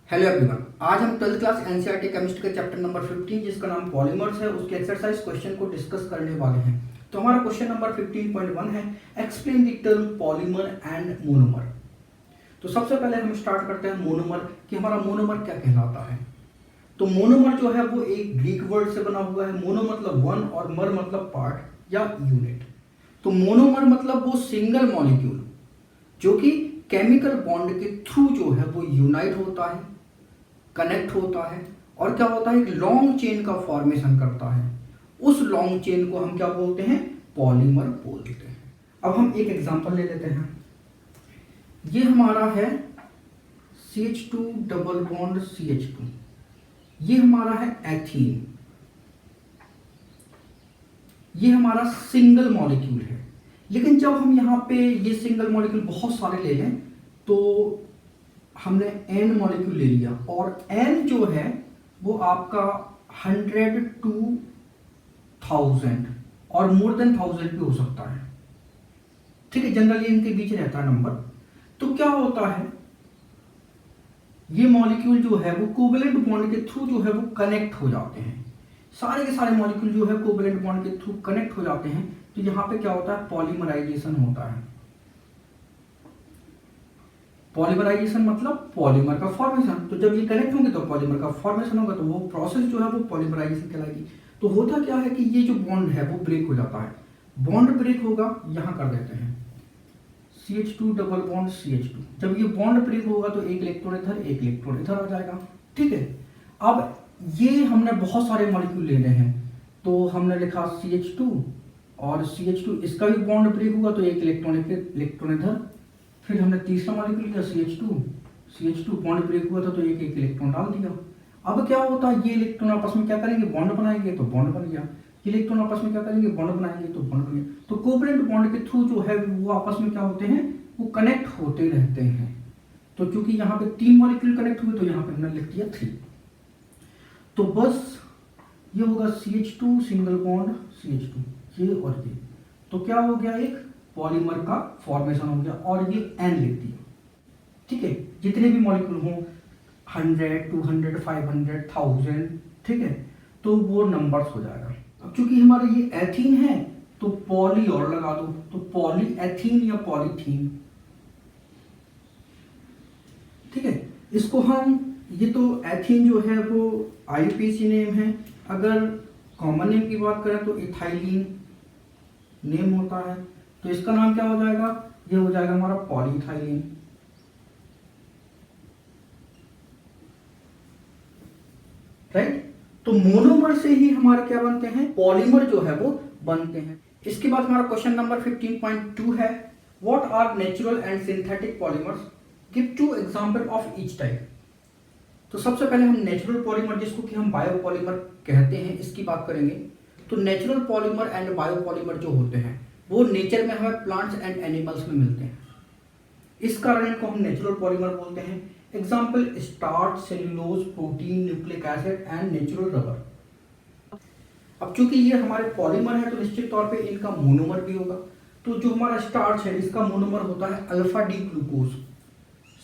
Hello everyone, आज हम 12th class NCERT chemistry के चैप्टर नंबर 15 जिसका नाम पॉलीमर्स है उसके एक्सरसाइज क्वेश्चन को डिस्कस करने वाले हैं। तो हमारा क्वेश्चन नंबर 15.1 है explain the term polymer and monomer. तो सबसे पहले हम स्टार्ट करते हैं मोनोमर कि हमारा मोनोमर क्या कहलाता है। तो मोनोमर जो है वो एक ग्रीक वर्ड से बना हुआ है। मोनो मतलब वन और मर मतलब पार्ट या यूनिट। तो मोनोमर मतलब वो सिंगल मॉलिक्यूल जो कि केमिकल बॉन्ड के थ्रू जो है वो यूनाइट होता है, कनेक्ट होता है और क्या होता है, एक लॉन्ग चेन का फॉर्मेशन करता है। उस लॉन्ग चेन को हम क्या बोलते हैं, पॉलीमर बोलते हैं। अब हम एक एग्जांपल ले लेते हैं। ये हमारा है CH2 डबल बॉन्ड CH2, ये हमारा है एथीन, ये हमारा सिंगल मॉलिक्यूल है। लेकिन जब हम यहाँ पे ये सिंगल मॉलिक्यूल बहुत सारे ले लें तो हमने n मॉलिक्यूल ले लिया और n जो है वो आपका 100 to 1000 और मोर देन 1000 भी हो सकता है, ठीक है। जनरली इनके बीच रहता है नंबर। तो क्या होता है, ये मॉलिक्यूल जो है वो कोवेलेंट बॉन्ड के थ्रू जो है वो कनेक्ट हो जाते हैं। सारे के सारे मॉलिक्यूल जो है कोवेलेंट बॉन्ड के थ्रू कनेक्ट हो जाते हैं। तो यहाँ पे क्या होता है, पॉलीमराइजेशन होता है। पॉलीमराइजेशन मतलब पॉलीमर का फॉर्मेशन। तो जब ये कनेक्ट होंगे तो पॉलीमर का फॉर्मेशन होगा, तो वो प्रोसेस जो है वो पॉलीमराइजेशन कहलाएगी। तो होता क्या है कि ये जो बॉन्ड है वो ब्रेक हो जाता है। बॉन्ड ब्रेक होगा, यहाँ कर देते हैं CH2 डबल बॉन्ड CH2। जब ये बॉन्ड ब्रेक होगा तो एक इलेक्ट्रॉन इधर एक इलेक्ट्रॉन इधर आ जाएगा, ठीक है। अब ये हमने बहुत सारे मॉलिक्यूल लेने हैं तो हमने लिखा CH2 और CH2, इसका भी बॉन्ड ब्रेक होगा तो एक इलेक्ट्रॉन इधर। फिर हमने तीसरा मॉलिक्यूल लिया CH2 बॉन्ड ब्रेक हुआ था तो एक इलेक्ट्रॉन डाल दिया। अब क्या होता है, ये इलेक्ट्रॉन आपस में क्या करेंगे, बॉन्ड बनाएंगे तो बॉन्ड बन गया। ये इलेक्ट्रॉन आपस में क्या करेंगे, बॉन्ड बनाएंगे तो बॉन्ड बन गया। तो कोवेलेंट बॉन्ड के थ्रू जो है वो आपस में क्या होते हैं, वो कनेक्ट होते रहते हैं। तो चूंकि यहाँ पे 3 मॉलिक्यूल कनेक्ट हुए तो यहाँ पे हमने लिख दिया 3। तो बस ये होगा CH2 सिंगल बॉन्ड CH2, ये और ये। तो क्या हो गया, एक पॉलीमर का फॉर्मेशन हो गया और ये N लिख दिया, ठीक है। जितने भी मॉलिक्यूल हों 100, 200, 500, 1000, ठीक है, तो वो नंबर्स हो जाएगा। अब चूंकि हमारा ये एथीन है तो पॉली और लगा दो, तो पॉली एथीन या पॉलीथीन, ठीक है। इसको हम, ये तो एथीन जो है वो IUPAC नेम है। अगर कॉमन नेम की बात करें तो इथाइलिन नेम होता है। तो इसका नाम क्या हो जाएगा, ये हो जाएगा हमारा पॉलीइथाइलिन, राइट। तो मोनोमर से ही हमारे क्या बनते हैं, पॉलीमर जो है वो बनते हैं। इसके बाद हमारा क्वेश्चन नंबर 15.2 है what are natural and synthetic polymers, give 2 example of each type. तो सबसे पहले हम नेचुरल पॉलीमर, जिसको कि हम बायोपॉलीमर कहते हैं, इसकी बात करेंगे। तो नेचुरल पॉलीमर एंड बायोपॉलीमर जो होते हैं वो नेचर में हमें प्लांट्स एंड एनिमल्स में मिलते हैं। इस कारण इनको हम नेचुरल पॉलीमर बोलते हैं। Example starch, cellulose, protein, nucleic acid and natural rubber. अब चूंकि ये हमारे पॉलीमर है तो निश्चित तौर पे इनका मोनोमर भी होगा। तो जो हमारा स्टार्च है इसका मोनोमर होता है अल्फा डी ग्लूकोज,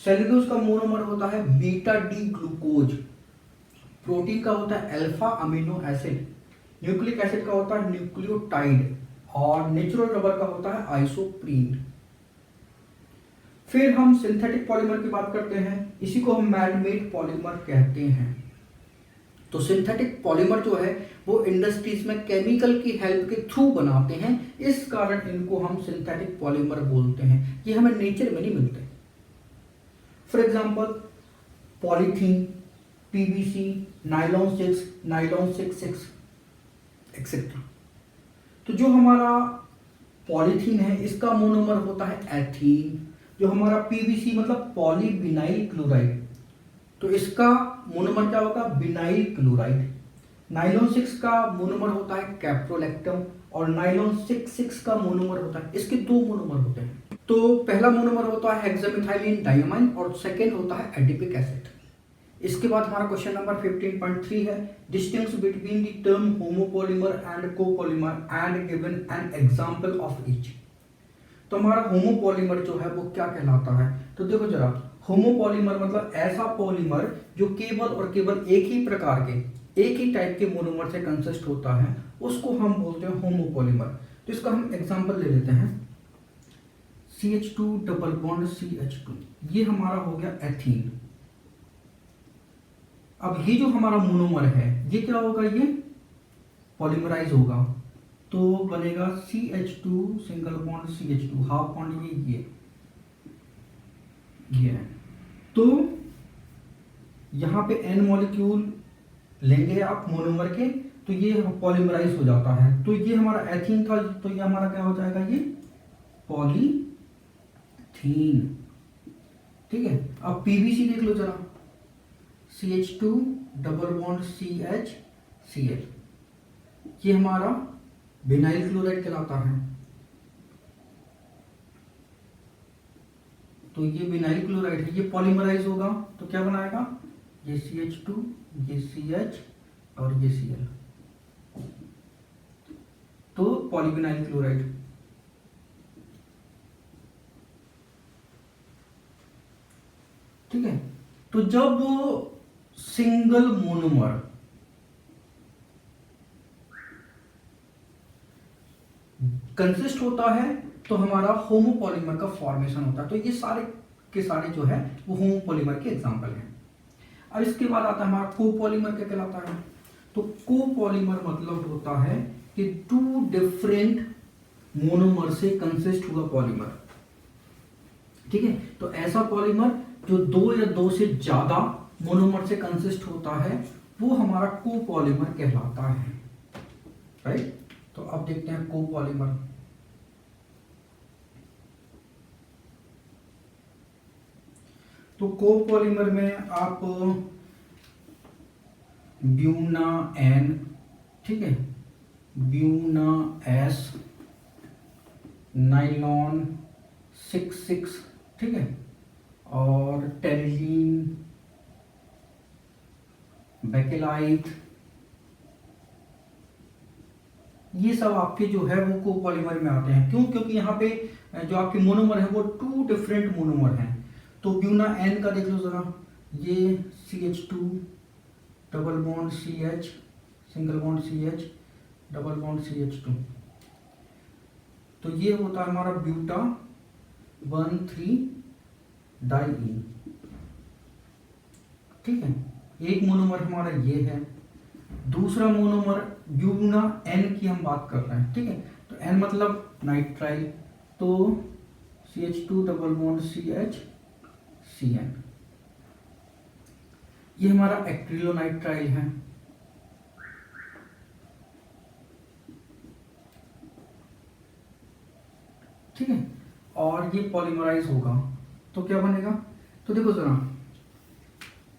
सेल्यूलोज का मोनोमर होता है बीटा डी ग्लूकोज, प्रोटीन का होता है alpha amino acid, nucleic acid का होता है न्यूक्लियोटाइड और नेचुरल रबर का होता है आइसोप्रीन। फिर हम सिंथेटिक पॉलीमर की बात करते हैं, इसी को हम मैन-मेड पॉलीमर कहते हैं। तो सिंथेटिक पॉलीमर जो है वो इंडस्ट्रीज में केमिकल की हेल्प के थ्रू बनाते हैं, इस कारण इनको हम सिंथेटिक पॉलीमर बोलते हैं। ये हमें नेचर में नहीं मिलते। For example polythene, PVC, nylon 6 etcetera. तो जो हमारा पॉलीथीन है इसका मोनोमर होता है एथीन। जो हमारा PVC मतलब पॉलीविनाइल क्लोराइड, तो इसका मोनोमर क्या होगा, विनाइल क्लोराइड। नाइलॉन 6 का मोनोमर होता है कैप्रोलैक्टम और नाइलॉन 6 का मोनोमर होता है, इसके 2 मोनोमर होते हैं। तो पहला मोनोमर होता है हेक्सामिथाइलिन डायमाइन और सेकेंड होता है एडिपिक एसिड। इसके बाद हमारा क्वेश्चन नंबर 15.3 है distinguish between the term homopolymer and copolymer and given an example of each. तो हमारा होमोपॉलीमर जो है वो क्या कहलाता है, तो देखो जरा, होमोपॉलीमर मतलब ऐसा पॉलीमर जो केवल और केवल एक ही प्रकार के, एक ही टाइप के मोनोमर से कंसिस्ट होता है, उसको हम बोलते हैं होमोपॉलीमर। तो इसका हम एग्जांपल ले लेते हैं। CH2 डबल बॉन्ड CH2, ये हमारा हो गया एथीन। अब ये जो हमारा मोनोमर है ये क्या होगा, ये पॉलीमराइज होगा, तो बनेगा CH2 single bond CH2 half bond ये है। तो यहां पे n मॉलिक्यूल लेंगे आप मोनोमर के, तो ये पॉलीमराइज हो जाता है। तो ये हमारा एथीन था, तो ये हमारा क्या हो जाएगा, ये पॉलीथीन। ठीक है, अब पीवीसी देख लो जरा, CH2 डबल बॉन्ड CHCl, ये हमारा विनाइल क्लोराइड कहलाता है। तो ये विनाइल क्लोराइड है, ये पॉलीमराइज होगा तो क्या बनाएगा, ये CH2, ये CH और ये Cl, तो पॉलीविनाइल क्लोराइड। ठीक है, तो जब सिंगल मोनोमर कंसिस्ट होता है तो हमारा होमोपॉलीमर का फॉर्मेशन होता है। तो ये सारे के सारे जो है वो होमोपॉलीमर के एग्जांपल हैं। अब इसके बाद आता है हमारा कोपॉलीमर, क्या कहलाता है। तो कोपॉलीमर मतलब होता है कि टू डिफरेंट मोनोमर से कंसिस्ट हुआ पॉलीमर। ठीक है, तो ऐसा पॉलीमर जो दो या दो से ज्यादा मोनोमर से कंसिस्ट होता है वो हमारा कोपॉलीमर कहलाता है। राइट, तो अब देखते हैं कोपॉलीमर। तो कोपॉलीमर में आप ब्यूना N, ठीक है, ब्यूना S, नाइलॉन 6,6, ठीक है, और टेरिलीन, बेकेलाइट, ये सब आपके जो है वो कोपॉलीमर में आते हैं। क्यों? क्योंकि यहाँ पे जो आपके मोनोमर है वो टू डिफरेंट मोनोमर हैं। तो ब्यूना N का देख लो जरा, ये CH2 double bond CH single bond CH double bond CH2, तो ये होता है हमारा ब्यूटा 1,3 डाइईन। ठीक है, एक मोनोमर हमारा ये है, दूसरा मोनोमर ब्यूना N की हम बात कर रहे हैं। ठीक है, तो N मतलब नाइट्राइल, तो CH2 double bond CH CN, ये हमारा एक्रिलोनाइट्राइल है। ठीक है, और ये पॉलीमराइज होगा तो क्या बनेगा, तो देखो जरा,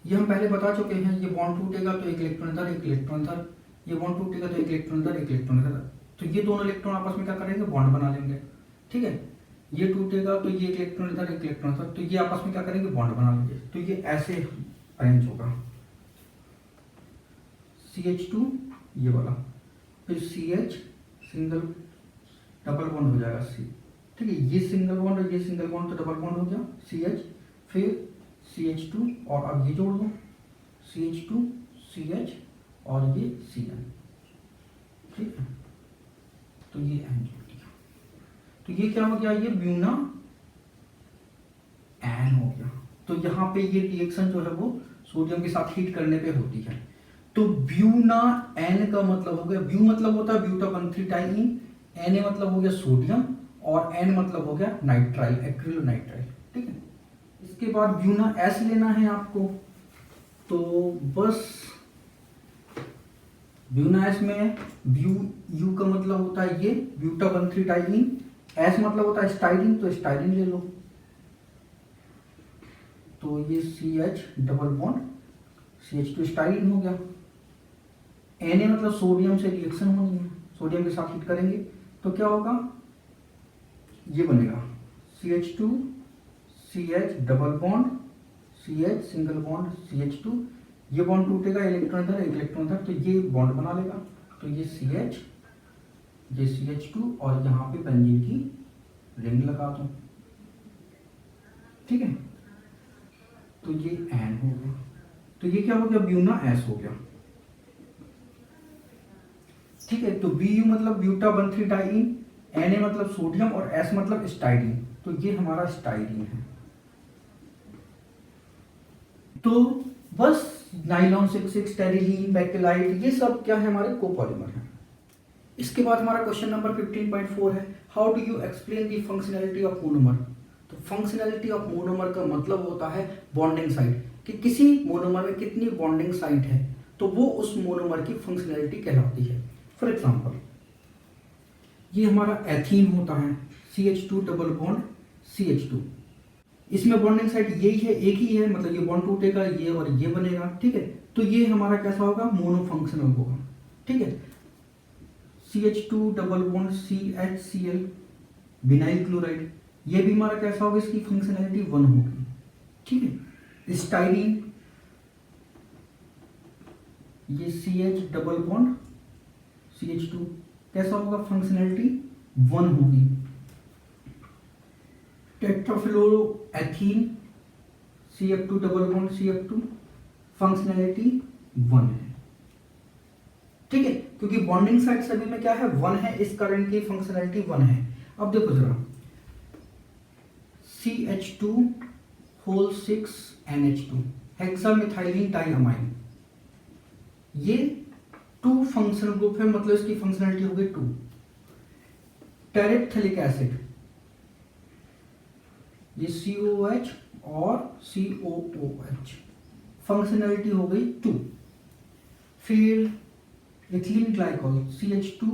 ये हम पहले बता चुके हैं, ये बॉन्ड टूटेगा तो एक इलेक्ट्रॉन इधर एक इलेक्ट्रॉन इधर, ये बॉन्ड टूटेगा तो एक इलेक्ट्रॉन इधर एक इलेक्ट्रॉन इधर, तो ये दोनों इलेक्ट्रॉन आपस में क्या करेंगे, बॉन्ड बना लेंगे। ठीक है, ये टूटेगा तो ये एक इलेक्ट्रॉन इधर एक इलेक्ट्रॉन इधर, तो ये आपस में क्या करेंगे, बॉन्ड बना लेंगे। तो ये ऐसे अरेंज होगा, CH2 ये वाला, फिर CH सिंगल डबल बॉन्ड हो जाएगा C। ठीक है, ये सिंगल बॉन्ड और ये सिंगल बॉन्ड तो डबल बॉन्ड हो गया CH, फिर CH2 और अब ये जोड़ दो CH2 CH और ये Cn। ठीक है, तो ये N जोड़ दिया, तो ये क्या हो गया, ये ब्यूना N हो गया। तो यहाँ पे ये रिएक्शन जो है वो सोडियम के साथ हीट करने पे होती है। तो ब्यूना N का मतलब हो गया, ब्यू मतलब होता है ब्यूटा 1,3 डाइईन, Na मतलब हो गया सोडियम, और N मतलब हो गया नाइट्राइल, एक्रिलोनाइट्राइल। ठीक है, इसके बाद ब्यूना S लेना है आपको, तो बस ब्यूना S में ब्यू यू का मतलब होता है ये ब्यूटा 1,3 डाइईन, S मतलब होता है स्टाइरिन, तो स्टाइरिन ले लो, तो ये CH double bond CH2 styrene हो गया। Na मतलब सोडियम से रिएक्शन होनी है, सोडियम के साथ हीट करेंगे तो क्या होगा, ये बनेगा CH2 CH double bond CH single bond CH2, ये बॉन्ड टूटेगा, इलेक्ट्रॉन इधर एक इलेक्ट्रॉन इधर, तो ये बॉन्ड बना लेगा, तो ये CH ये CH2 और यहाँ पे बेंजीन की रिंग लगा दो। ठीक है, तो ये एन हो गया, तो ये क्या हो गया, ब्यूना एस हो गया। ठीक है, तो बी यू मतलब ब्यूटा 1,3 डाइईन, एन ए मतलब सोडियम और एस मतलब स्टाइरीन, तो ये हमारा स्टाइरीन है। तो बस नाइलॉन 6,6, टेरिलीन, बैकेलाइट, ये सब क्या है, हमारे कोपॉलीमर हैं। इसके बाद हमारा क्वेश्चन नंबर 15.4 है, how do you explain the functionality of monomer. तो फंक्शनैलिटी ऑफ मोनोमर का मतलब होता है बॉन्डिंग साइट, कि किसी मोनोमर में कितनी बॉन्डिंग साइट है, तो वो उस मोनोमर की फंक्शनैलिटी कहलाती है। फॉर एग्जांपल, ये हमारा एथीन होता है, CH2 डबल बॉन्ड CH2, इसमें बॉन्डिंग साइट यही है, एक ही है, मतलब ये बॉन्ड टूटेगा, ये और ये बनेगा। ठीक है, तो ये हमारा कैसा होगा, मोनोफंक्शनल होगा। ठीक है, CH2 double bond CHCl vinyl chloride, ये भी हमारा कैसा होगा, इसकी फंक्शनैलिटी 1 होगी। ठीक है, स्टाइरीन, ये CH डबल बॉन्ड CH2 कैसा होगा, फंक्शनैलिटी 1 होगी। टेट्राफ्लोरोएथीन CF2 double bond CF2 functionality 1 है। ठीक है, क्योंकि बॉन्डिंग साइट सभी में क्या है, 1 है, इस कारण की फंक्शनैलिटी 1 है। अब देखो जरा, CH2 whole 6 NH2 hexamethylene diamine, ये 2 फंक्शनल ग्रुप है, मतलब इसकी फंक्शनैलिटी हो गई 2। टेरेप्थेलिक एसिड, ये COH और COOH फंक्शनैलिटी हो गई 2। फिर इथिलीन ग्लाइकॉल CH2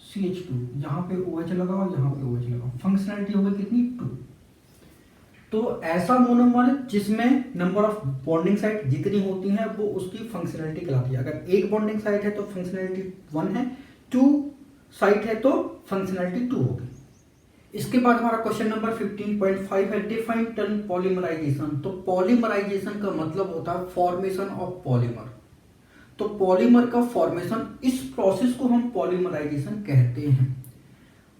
CH2, यहाँ पे OH लगाओ, यहाँ पे OH लगाओ, फंक्शनैलिटी हो गई कितनी, 2। तो ऐसा मोनोमर जिसमें नंबर ऑफ बॉन्डिंग साइट जितनी होती हैं वो उसकी फंक्शनैलिटी कहलाती है। अगर एक बॉन्डिंग साइट है तो फंक्शनैलिटी 1 है, 2 साइट है तो फंक्शनैलिटी 2 होगी। इसके बाद हमारा क्वेश्चन नंबर 15.5 है, डिफाइन टर्म पॉलीमराइजेशन। तो पॉलीमराइजेशन का मतलब होता है फॉर्मेशन ऑफ पॉलीमर। तो पॉलीमर का फॉर्मेशन, इस प्रोसेस को हम पॉलीमराइजेशन कहते हैं।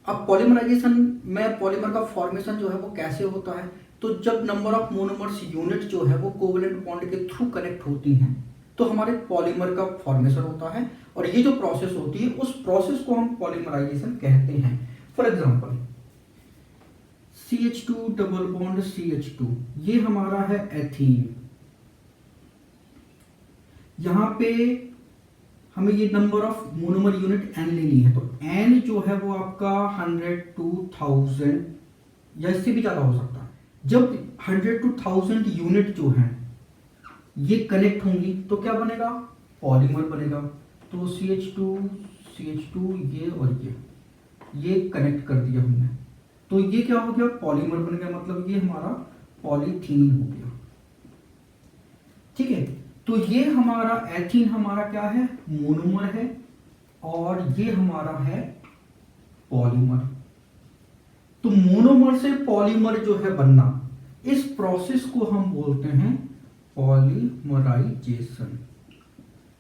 अब पॉलीमराइजेशन में पॉलीमर का फॉर्मेशन जो है वो कैसे होता है, तो जब नंबर ऑफ मोनोमर्स यूनिट जो है वो कोवेलेंट बॉन्ड के थ्रू कनेक्ट होती हैं तो हमारे पॉलीमर का फॉर्मेशन होता है, और ये जो प्रोसेस होती है उस प्रोसेस को हम पॉलीमराइजेशन कहते हैं। For example, CH2 double bond CH2, ये हमारा है एथीन। यहां पे हमें ये number of monomer unit n लेनी है, तो n जो है वो आपका 100 to 1000 या इससे भी ज्यादा हो सकता है। जब 100 to 1000 यूनिट जो है ये कनेक्ट होंगी तो क्या बनेगा, पॉलीमर बनेगा। तो CH2 ये और ये कनेक्ट कर दिया हमने, तो ये क्या हो गया, पॉलीमर बन गया, मतलब ये हमारा पॉलीथीन हो गया। ठीक है, तो ये हमारा एथीन हमारा क्या है, मोनोमर है, और ये हमारा है पॉलीमर। तो मोनोमर से पॉलीमर जो है बनना, इस प्रोसेस को हम बोलते हैं पॉलीमराइजेशन।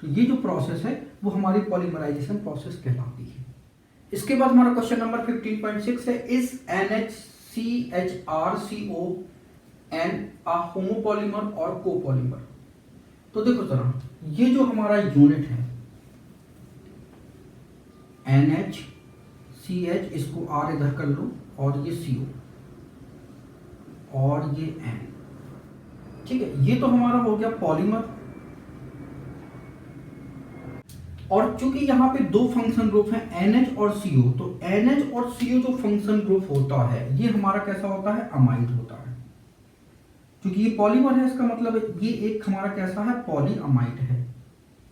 तो ये जो प्रोसेस है वो हमारी पॉलीमराइजेशन प्रोसेस कहलाती है। इसके बाद हमारा क्वेश्चन नंबर 15.6 है, is NHCHrCO N a homopolymer और कोपॉलीमर। तो देखो जरा, ये जो हमारा यूनिट है NHCH, इसको R इधर कर लो, और ये CO और ये N। ठीक है, ये तो हमारा हो गया पॉलीमर, और चूंकि यहाँ पे 2 फंक्शन ग्रुप हैं NH और CO, तो NH और CO जो फंक्शन ग्रुप होता है ये हमारा कैसा होता है, अमाइड होता है। क्योंकि ये पॉलीमर है, इसका मतलब ये एक हमारा कैसा है, पॉलीअमाइड है।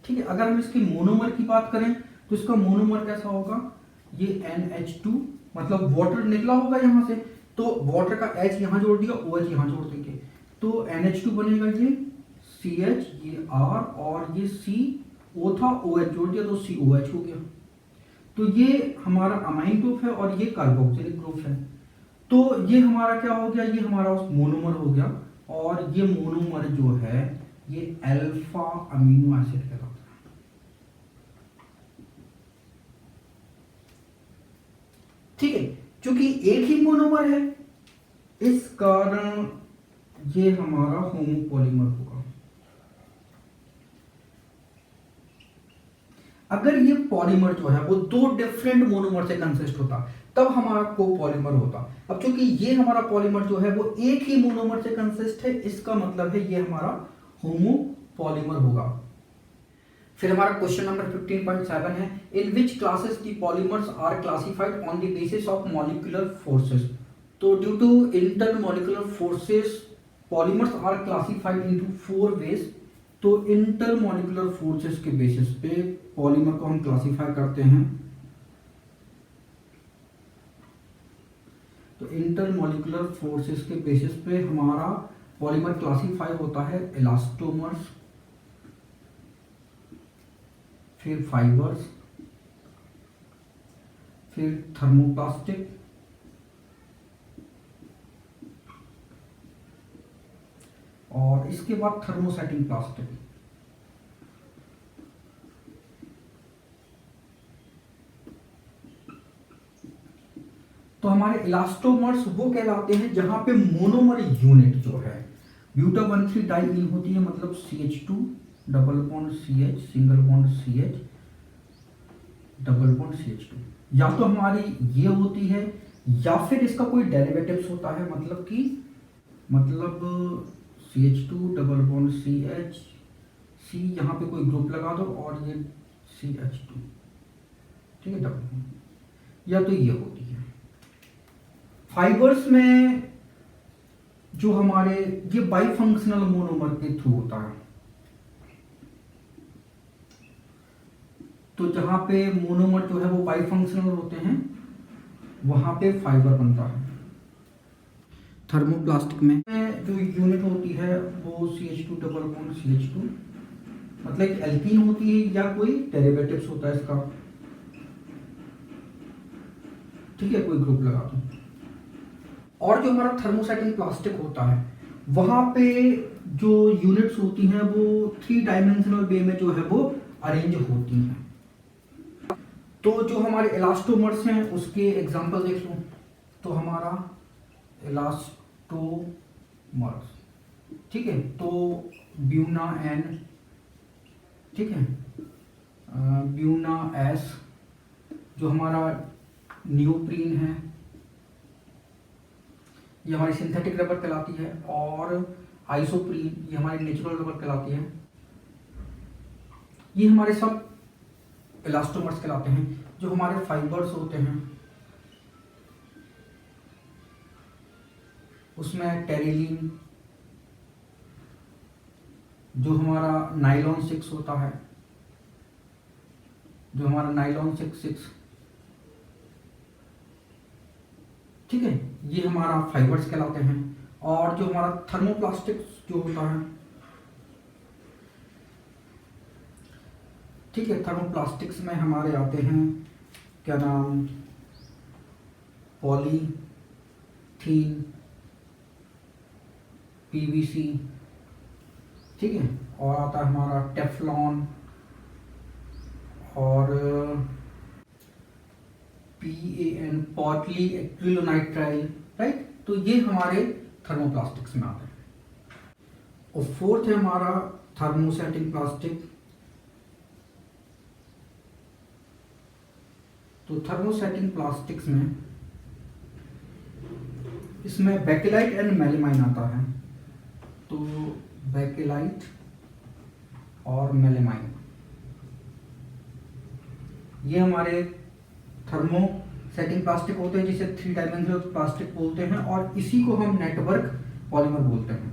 ठीक है, अगर हम इसके मोनोमर की बात करें तो इसका मोनोमर कैसा होगा, ये NH2, मतलब वाटर निकला होगा यहाँ से, तो वाटर का H यहाँ जोड़ दिया, OH यहाँ जोड़ देंगे, तो NH2 बनेगा, ये CH, ये R, और ये CO था, OH जोड़ दिया तो COH हो गया। तो ये हमारा अमाइन ग्रुप है और ये कार्बोक्सिलिक ग्रुप है। तो ये हमारा क्या हो गया, ये हमारा मोनोमर हो गया, और ये मोनोमर जो है ये अल्फा अमीनो एसिड कहलाता है। ठीक है, क्योंकि एक ही मोनोमर है इस कारण ये हमारा होमोपॉलीमर होगा। अगर ये पॉलीमर जो है वो दो डिफरेंट मोनोमर से कंसिस्ट होता तब हमारा कोपॉलीमर होता। अब चूंकि ये हमारा पॉलीमर जो है वो एक ही मोनोमर से कंसिस्ट है, इसका मतलब है ये हमारा होमोपॉलीमर होगा। फिर हमारा क्वेश्चन नंबर 15.7 है, in which classes the polymers are classified on the basis of molecular forces. तो due to intermolecular forces polymers are classified into 4 ways. तो इंटरमॉलिक्यूलर फोर्सेस के बेसिस पे पॉलीमर को हम क्लासिफाई करते हैं। तो इंटरमॉलिक्यूलर फोर्सेस के बेसिस पे हमारा पॉलीमर क्लासिफाई होता है इलास्टोमर्स, फिर फाइबर्स, फिर थर्मोप्लास्टिक, और इसके बाद थर्मोसेटिंग प्लास्टिक। तो हमारे इलास्टोमर्स वो कहलाते हैं जहां पे मोनोमर यूनिट जो है ब्यूटा 1,3 डाई होती है, मतलब CH2 double bond CH single bond CH double bond CH2, या तो हमारी ये होती है या फिर इसका कोई डेरिवेटिव्स होता है, मतलब CH2 double bond CH C, यहाँ पे कोई ग्रुप लगा दो और ये CH2, ठीक है, डबल बॉन्ड, या तो ये होती है। फाइबर्स में जो हमारे ये बाइफंक्शनल मोनोमर के थ्रू होता है, तो जहां पे मोनोमर जो है वो बाइफंक्शनल होते हैं वहां पे फाइबर बनता है। थर्मोप्लास्टिक में जो यूनिट होती है वो CH2 डबल बॉन्ड CH2, मतलब एक एल्कीन होती है या कोई डेरिवेटिव्स होता है इसका, ठीक है, कोई ग्रुप लगा दो। और जो हमारा थर्मोसेटिंग प्लास्टिक होता है वहां पे जो यूनिट्स होती हैं वो 3 डायमेंशनल वे में जो है वो अरेंज होती हैं। तो जो हमारे इलास्टोमर्स हैं उसके एग्जांपल देख लो। तो हमारा इलास्टोमर्स, ठीक है, तो ब्यूना N, ठीक है, ब्यूना S, जो हमारा नियोप्रीन है ये हमारी सिंथेटिक रबर कहलाती है, और आइसोप्रीन ये हमारी नेचुरल रबर कहलाती है। ये हमारे सब इलास्टोमर्स कहलाते हैं। जो हमारे फाइबर्स होते हैं उसमें टेरिलीन, जो हमारा नाइलॉन 6 होता है, जो हमारा नाइलॉन 6, ठीक है, ये हमारा फाइबर्स कहलाते हैं। और जो हमारा थर्मोप्लास्टिक जो होता है, ठीक है, थर्मोप्लास्टिक्स में हमारे आते हैं क्या नाम, पॉलीथीन, PVC, ठीक है, और आता है हमारा टेफ्लॉन और PAN पॉली एक्रिलोनाइट्राइल, राइट। तो ये हमारे थर्मोप्लास्टिक्स में आते हैं। और फोर्थ है हमारा थर्मोसेटिंग प्लास्टिक। तो थर्मोसेटिंग प्लास्टिक्स में इसमें बेकेलाइट एंड मेलेमाइन आता है। तो बेकेलाइट और मेलेमाइन ये हमारे थर्मोसेटिंग प्लास्टिक होते हैं, जिसे 3 डायमेंशनल प्लास्टिक बोलते हैं, और इसी को हम नेटवर्क पॉलीमर बोलते हैं।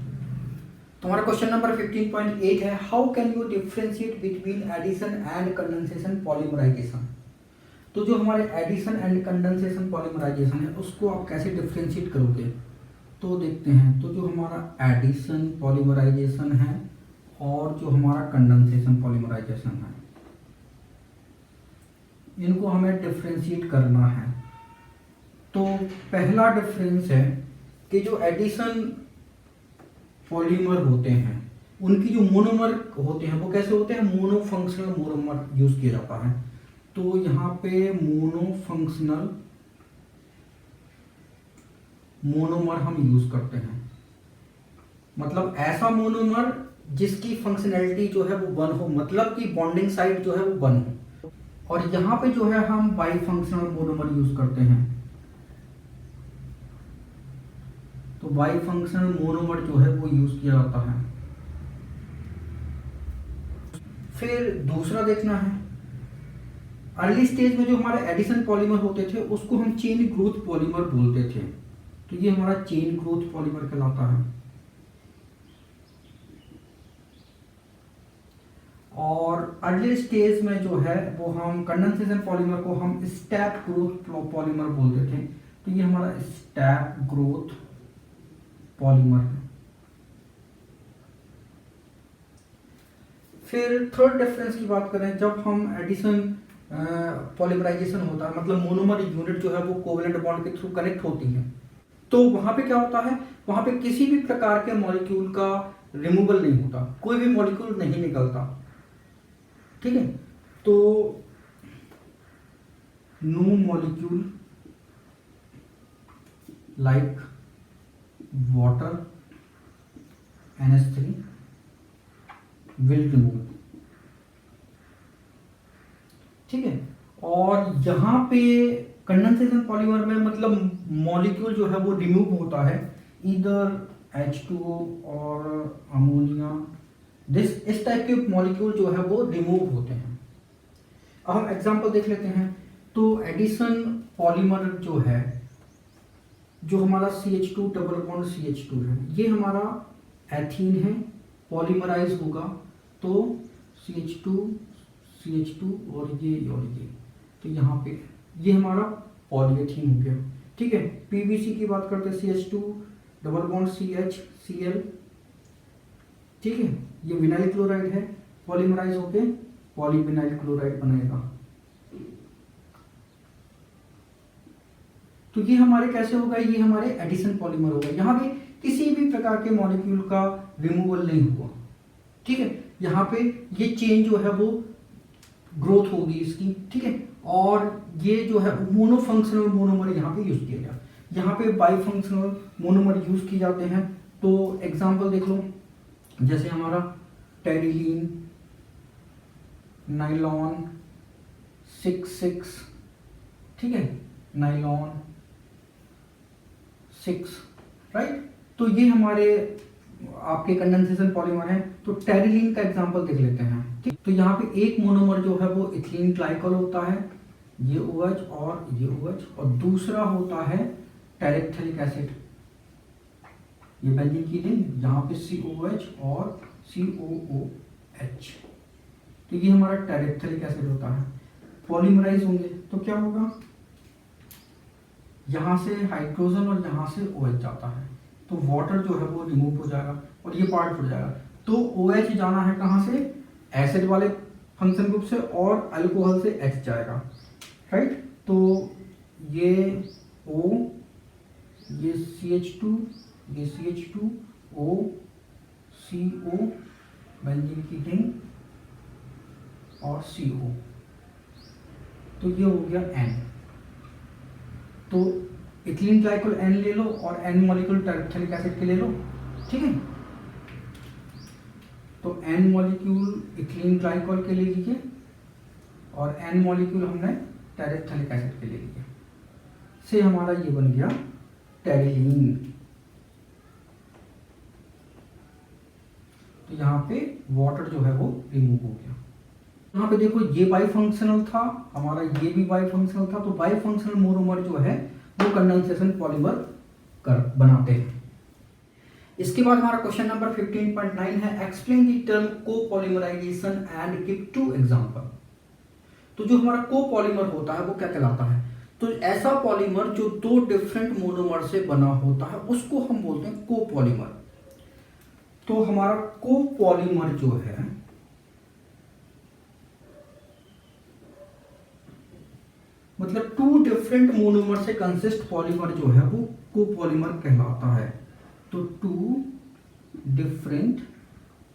तो हमारा क्वेश्चन नंबर 15.8 है, how can you differentiate between addition and condensation polymerisation. तो जो हमारे एडिशन एंड कंडेंसेशन पॉलीमराइजेशन है उसको आप कैसे डिफरेंशिएट करोगे, तो देखते हैं। तो जो हमारा एडिशन पॉलीमराइजेशन है और जो हमारा कंडेंसेशन पॉलीमराइजेशन है, इनको हमें डिफरेंशिएट करना है। तो पहला डिफरेंस है कि जो एडिशन पॉलीमर होते हैं उनकी जो मोनोमर होते हैं वो कैसे होते हैं, मोनोफंक्शनल मोनोमर यूज किया जाता है। तो यहाँ पे मोनोफंक्शनल मोनोमर हम यूज करते हैं। मतलब ऐसा मोनोमर जिसकी फंक्शनैलिटी जो है वो वन हो, मतलब कि बॉन्डिंग साइट जो है वो वन हो। और यहाँ पे जो है हम बाई फंक्शनल मोनोमर यूज करते हैं। तो बाई फंक्शनल मोनोमर जो है वो यूज किया जाता है। फिर दूसरा देखना है, अर्ली स्टेज में जो हमारे एडिशन पॉलीमर होते थे उसको हम चेन ग्रोथ पॉलीमर बोलते थे। तो ये हमारा चेन ग्रोथ पॉलीमर कहलाता है। और अर्ली स्टेज में जो है वो हम कंडेंसेशन पॉलीमर को हम स्टेप ग्रोथ पॉलीमर बोलते थे। तो ये हमारा स्टेप ग्रोथ पॉलीमर है। फिर थर्ड डिफरेंस की बात करें, जब हम एडिशन पॉलीमराइजेशन होता है, मतलब मोनोमर यूनिट जो है वो कोवेलेंट बॉन्ड के थ्रू कनेक्ट होती है, तो वहां पे क्या होता है, वहां पे किसी भी प्रकार के मॉलिक्यूल का रिमूवल नहीं होता, कोई भी मॉलिक्यूल नहीं निकलता। ठीक है, तो no molecule like water NH3 will remove. ठीक है, और यहां पे कंडेंसेशन पॉलीमर में मतलब मॉलिक्यूल जो है वो रिमूव होता है, इधर H2O और अमोनिया, इस टाइप के मॉलिक्यूल जो है वो रिमूव होते हैं। अब हम एग्जांपल देख लेते हैं। तो एडिशन पॉलीमर जो है, जो हमारा CH2 डबल बॉन्ड CH2 है, ये हमारा एथीन है, पॉलीमराइज होगा तो CH2 CH2 और ये तो यहाँ पे ये हमारा पॉलीएथीन हो गया। ठीक है, PVC की बात करते हैं, CH2 double bond CH Cl। ठीक है, ये विनाइल क्लोराइड है, पॉलीमराइज होके पॉलीविनाइल क्लोराइड बनेगा। तो ये हमारे कैसे होगा, ये हमारे एडिशन पॉलीमर होगा। यहाँ पे किसी भी प्रकार के मॉलिक्यूल का रिमूवल नहीं हुआ। ठीक है, यहाँ पे ये चेन जो है वो ग्रोथ होगी इसकी। ठीक है, और ये जो है मोनोफंक्शनल मोनोमर यहाँ पे यूज किया गया। यहाँ पे बाई फंक्शनल मोनोमर यूज किए जाते हैं। तो एग्जांपल देख लो, जैसे हमारा टेरिलीन, नाइलॉन 6,6, ठीक है, नाइलॉन 6, राइट। तो ये हमारे आपके कंडेंसेशन पॉलीमर है। तो टेरिलीन का एग्जांपल देख लेते हैं। ठीक, तो यहाँ पे एक मोनोमर जो है वो इथिलीन ग्लाइकॉल होता है, ये OH और ये OH, और दूसरा होता है टेरेप्थेलिक एसिड, ये बेंजीन कीनेन, यहाँ पे COH और COOH। तो ये हमारा टेरेप्थेलिक एसिड होता है। पॉलीमराइज होंगे तो क्या होगा, यहाँ से हाइड्रोजन और यहाँ से OH जाता है, तो वाटर जो है वो रिमूव हो जाएगा और ये पार्ट हो जाएगा। तो OH जाना है कहाँ से, एसिड वाले फंक्शन ग्रुप से, और अल्कोहल से H जाएगा, राइट। तो ये O, ये CH2, ये CH2, O, CO, बेंजीन कीनेन और CO, तो ये हो गया N। तो इथिलीन ग्लाइकोल N ले लो और N मॉलिक्यूल टेरेप्थेलिक एसिड के ले लो। ठीक है, तो N मॉलिक्यूल इथिलीन ग्लाइकोल के ले लीजिए और N मॉलिक्यूल हमने टेरेप्थेलिक एसिड के ले लिए, से हमारा ये बन गया टेरिलीन। तो यहाँ पे वाटर जो है वो रिमूव हो गया। यहाँ पे देखो ये बाई फंक्शनल था हमारा, ये भी बाई फंक्शनल था। तो बाई फंक्शनल मोनोमर जो है वो कंडेंसेशन पॉलीमर बनाते हैं। इसके बाद हमारा क्वेश्चन नंबर 15.9 है, explain the term copolymerisation and give 2 example. तो जो हमारा कोपॉलीमर होता है वो क्या कहलाता है, तो ऐसा पॉलीमर जो 2 डिफरेंट मोनोमर से बना होता है उसको हम बोलते हैं कोपॉलीमर। तो हमारा कोपॉलीमर जो है मतलब 2 डिफरेंट मोनोमर से कंसिस्ट पॉलीमर जो है वो कोपॉलीमर कहलाता है। तो 2 डिफरेंट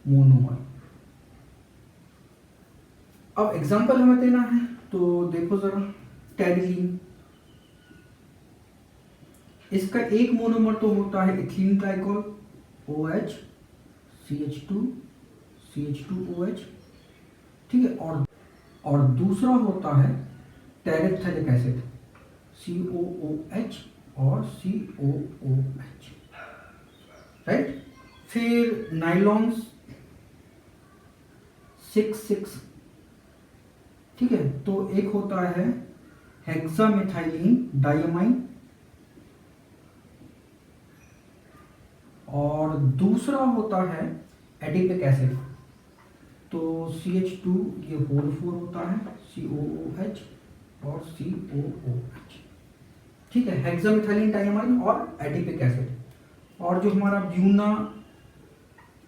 मोनोमर। अब एग्जांपल हमें देना है, तो देखो जरा, टेरिलीन, इसका एक मोनोमर तो होता है ethylene glycol OH, CH2 CH2OH, ठीक है। और दूसरा होता है टेरेप्थेलिक एसिड COOH और COOH, राइट। फिर नाइलॉन्स 6 ठीक है। तो एक होता है हेक्सामेथाइलिन डायमाइन और दूसरा होता है एडिपिक एसिड। तो CH2 ये होल 4 होता है, COOH और COOH, ठीक है। हेक्सामेथाइलिन डायमाइन और एडिपिक एसिड। और जो हमारा ब्यूना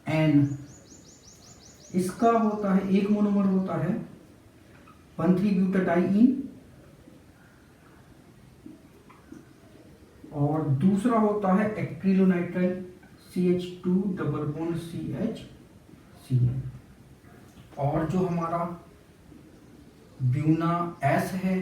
N, इसका होता है एक मोनोमर होता है 1,3-ब्यूटाडाइईन और दूसरा होता है acrylonitrile CH2 double bond CH और जो हमारा ब्यूना S है,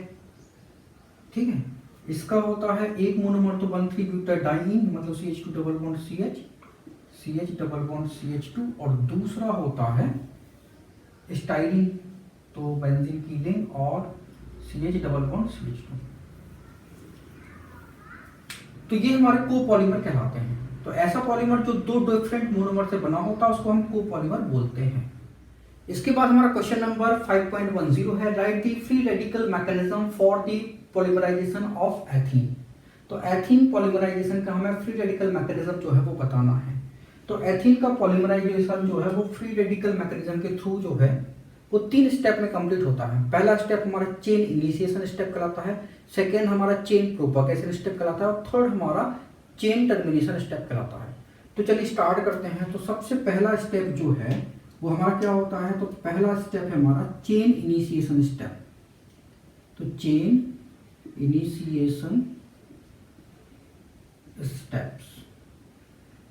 ठीक है, इसका होता है एक मोनोमर तो 1,3-ब्यूटाडाइईन मतलब CH2 double bond CH double bond CH2 और दूसरा होता है स्टाइरिन तो बेंजीन की रिंग और CH डबल बॉन्ड CH2। तो ये हमारे कोपॉलीमर कहलाते हैं। तो ऐसा पॉलीमर जो दो डिफरेंट मोनोमर से बना होता है उसको हम कोपॉलीमर बोलते हैं। इसके बाद हमारा क्वेश्चन नंबर 5.10 है, write the free radical mechanism for the polymerisation of ethene. तो एथीन पॉलीमराइजेशन का हमें फ्री रेडिकल मैकेनिज्म जो है वो बताना है। तो एथीन का पॉलीमराइजेशन जो है वो फ्री रेडिकल मैकेनिज्म के थ्रू जो है वो 3 स्टेप में कंप्लीट होता है। पहला स्टेप हमारा चेन इनिशिएशन स्टेप कहलाता है, सेकेंड हमारा चेन प्रोपगेशन स्टेप कहलाता है और थर्ड हमारा चेन टर्मिनेशन स्टेप कहलाता है। तो चलिए स्टार्ट करते हैं। तो सबसे पहला स्टेप जो है वो हमारा क्या होता है, तो पहला स्टेप है हमारा चेन इनिशिएशन स्टेप। तो चेन इनिशिएशन स्टेप्स,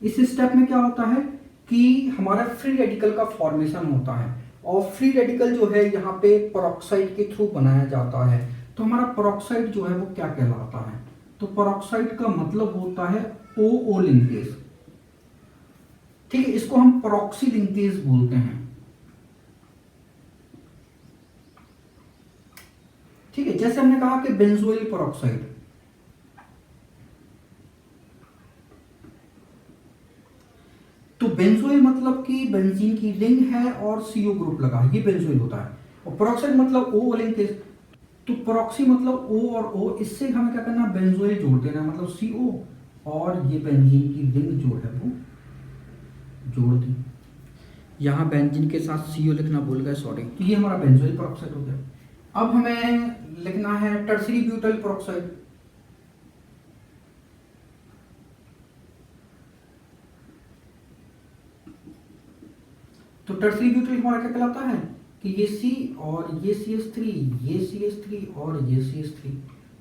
इस स्टेप में क्या होता है कि हमारा फ्री रेडिकल का फॉर्मेशन होता है और फ्री रेडिकल जो है यहाँ पे पेरोक्साइड के थ्रू बनाया जाता है। तो हमारा पेरोक्साइड जो है वो क्या कहलाता है, तो पेरोक्साइड का मतलब होता है OO लिंकेज, ठीक है, इसको हम पेरोक्सी लिंकेज बोलते हैं, ठीक है। जैसे हमने कहा कि बेंजोइल पेरोक्साइड, तो बेंजोइल मतलब कि बेंजीन की रिंग है और CO ग्रुप लगा है, ये बेंजोइल होता है। और पेरोक्साइड मतलब O लिंकेज, तो पेरोक्सी मतलब O और O, इससे हमें क्या करना, बेंजोइल जोड़ देना मतलब CO और ये बेंजीन की रिंग जो है वो जोड़ दी। यहाँ बेंजीन के साथ CO लिखना भूल गए, सॉरी। तो ये हमारा बेंजोइल पेरोक्साइड हो गया। अब हमें लिखना है टर्सरी ब्यूटाइल पेरोक्साइड। तो टर्सरी ब्यूटाइल हमारा क्या कहलाता है कि ये C और ये CH3, ये CH3 और ये CH3,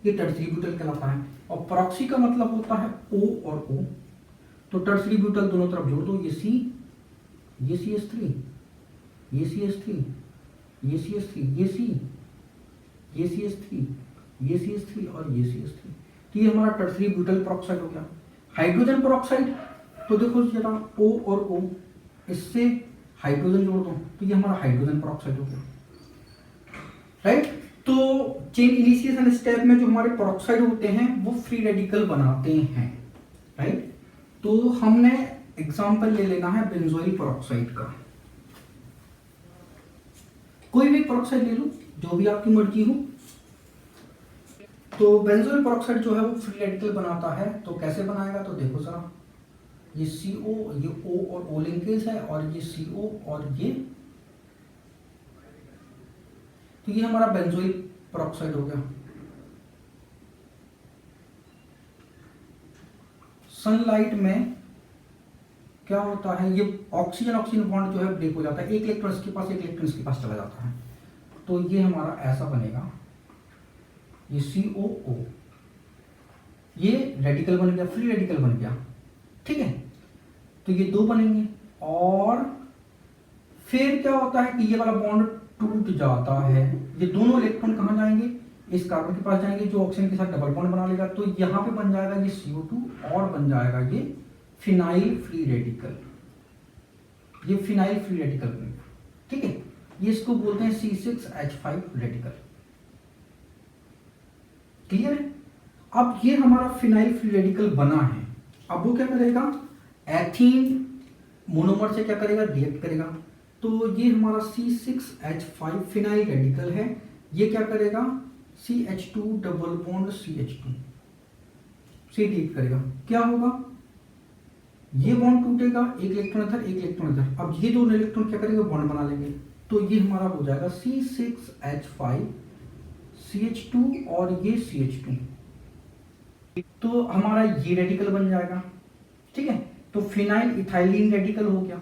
ये टर्सरी ब्यूटाइल कहलाता है। और पेरोक्सी का मतलब होता है O और O, तो टर्सरी ब्यूटाइल दोनों तरफ जोड़ दो, ये C, ये CH3, ये CH3, ये CH3, ये C, ये CH3, ये CH3 और ये CH3। तो ये हमारा टर्सरी ब्यूटाइल पेरोक्साइड हो गया। हाइड्रोजन पेरोक्साइड, तो देखो जरा O और O, इससे हाइड्रोजन जोड़ दो, तो ये हमारा हाइड्रोजन पेरोक्साइड हो गया, राइट। तो चेन इनिशिएशन स्टेप में जो हमारे पेरोक्साइड होते हैं वो फ्री रेडिकल बनाते हैं, राइट। तो हमने एग्जांपल ले लेना है बेंजोइल पेरोक्साइड का। कोई भी पेरोक्साइड ले लो, जो भी आपकी मर्जी हो। तो बेंजोइल पेरोक्साइड जो है वो फ्री रेडिकल बनाता है। तो कैसे बनाएगा, तो देखो जरा, ये CO, ये O और O लिंकेज है और ये CO और ये, तो ये हमारा बेंजोइल पेरोक्साइड हो गया। सनलाइट में क्या होता है, ये ऑक्सीजन ऑक्सीजन बॉन्ड जो है ब्रेक हो जाता है, एक इलेक्ट्रॉन इसके पास, एक इलेक्ट्रॉन इसके पास चला जाता है। तो ये हमारा ऐसा बनेगा, ये COO, ये रेडिकल बन गया, फ्री रेडिकल बन गया, ठीक है। तो ये दो बनेंगे और फिर क्या होता है कि ये वाला बॉन्ड टूट जाता है, ये दोनों इलेक्ट्रॉन कहाँ जाएंगे, इस कार्बन के पास जाएंगे जो ऑक्सीजन के साथ डबल बॉन्ड बना लेगा। तो यहाँ पे बन जाएगा ये CO2 और बन जाएगा ये फिनाइल फ्री रेडिकल, ये फिनाइल फ्री रेडिकल बनेगा, ठीक है। ये इसको बोलते हैं C6H5 रेडिकल, क्लियर है। अब ये हमारा फिनाइल फ्री रेडिकल बना है, अब वो क्या करेगा, एथीन मोनोमर से क्या करेगा, रिएक्ट करेगा। तो ये हमारा C6H5 फिनाइल रेडिकल है, ये क्या करेगा, CH2 डबल बॉन्ड CH2 से रिएक्ट करेगा। क्या होगा, ये बॉन्ड टूटेगा, एक इलेक्ट्रॉन इधर एक इलेक्ट्रॉन इधर, अब ये दोनों इलेक्ट्रॉन क्या करेंगे, बॉन्ड बना लेंगे। तो ये हमारा हो जाएगा C6H5 CH2 और ये CH2, तो हमारा ये रेडिकल बन जाएगा, ठीक है। तो फिनाइल इथाइलिन रेडिकल हो गया।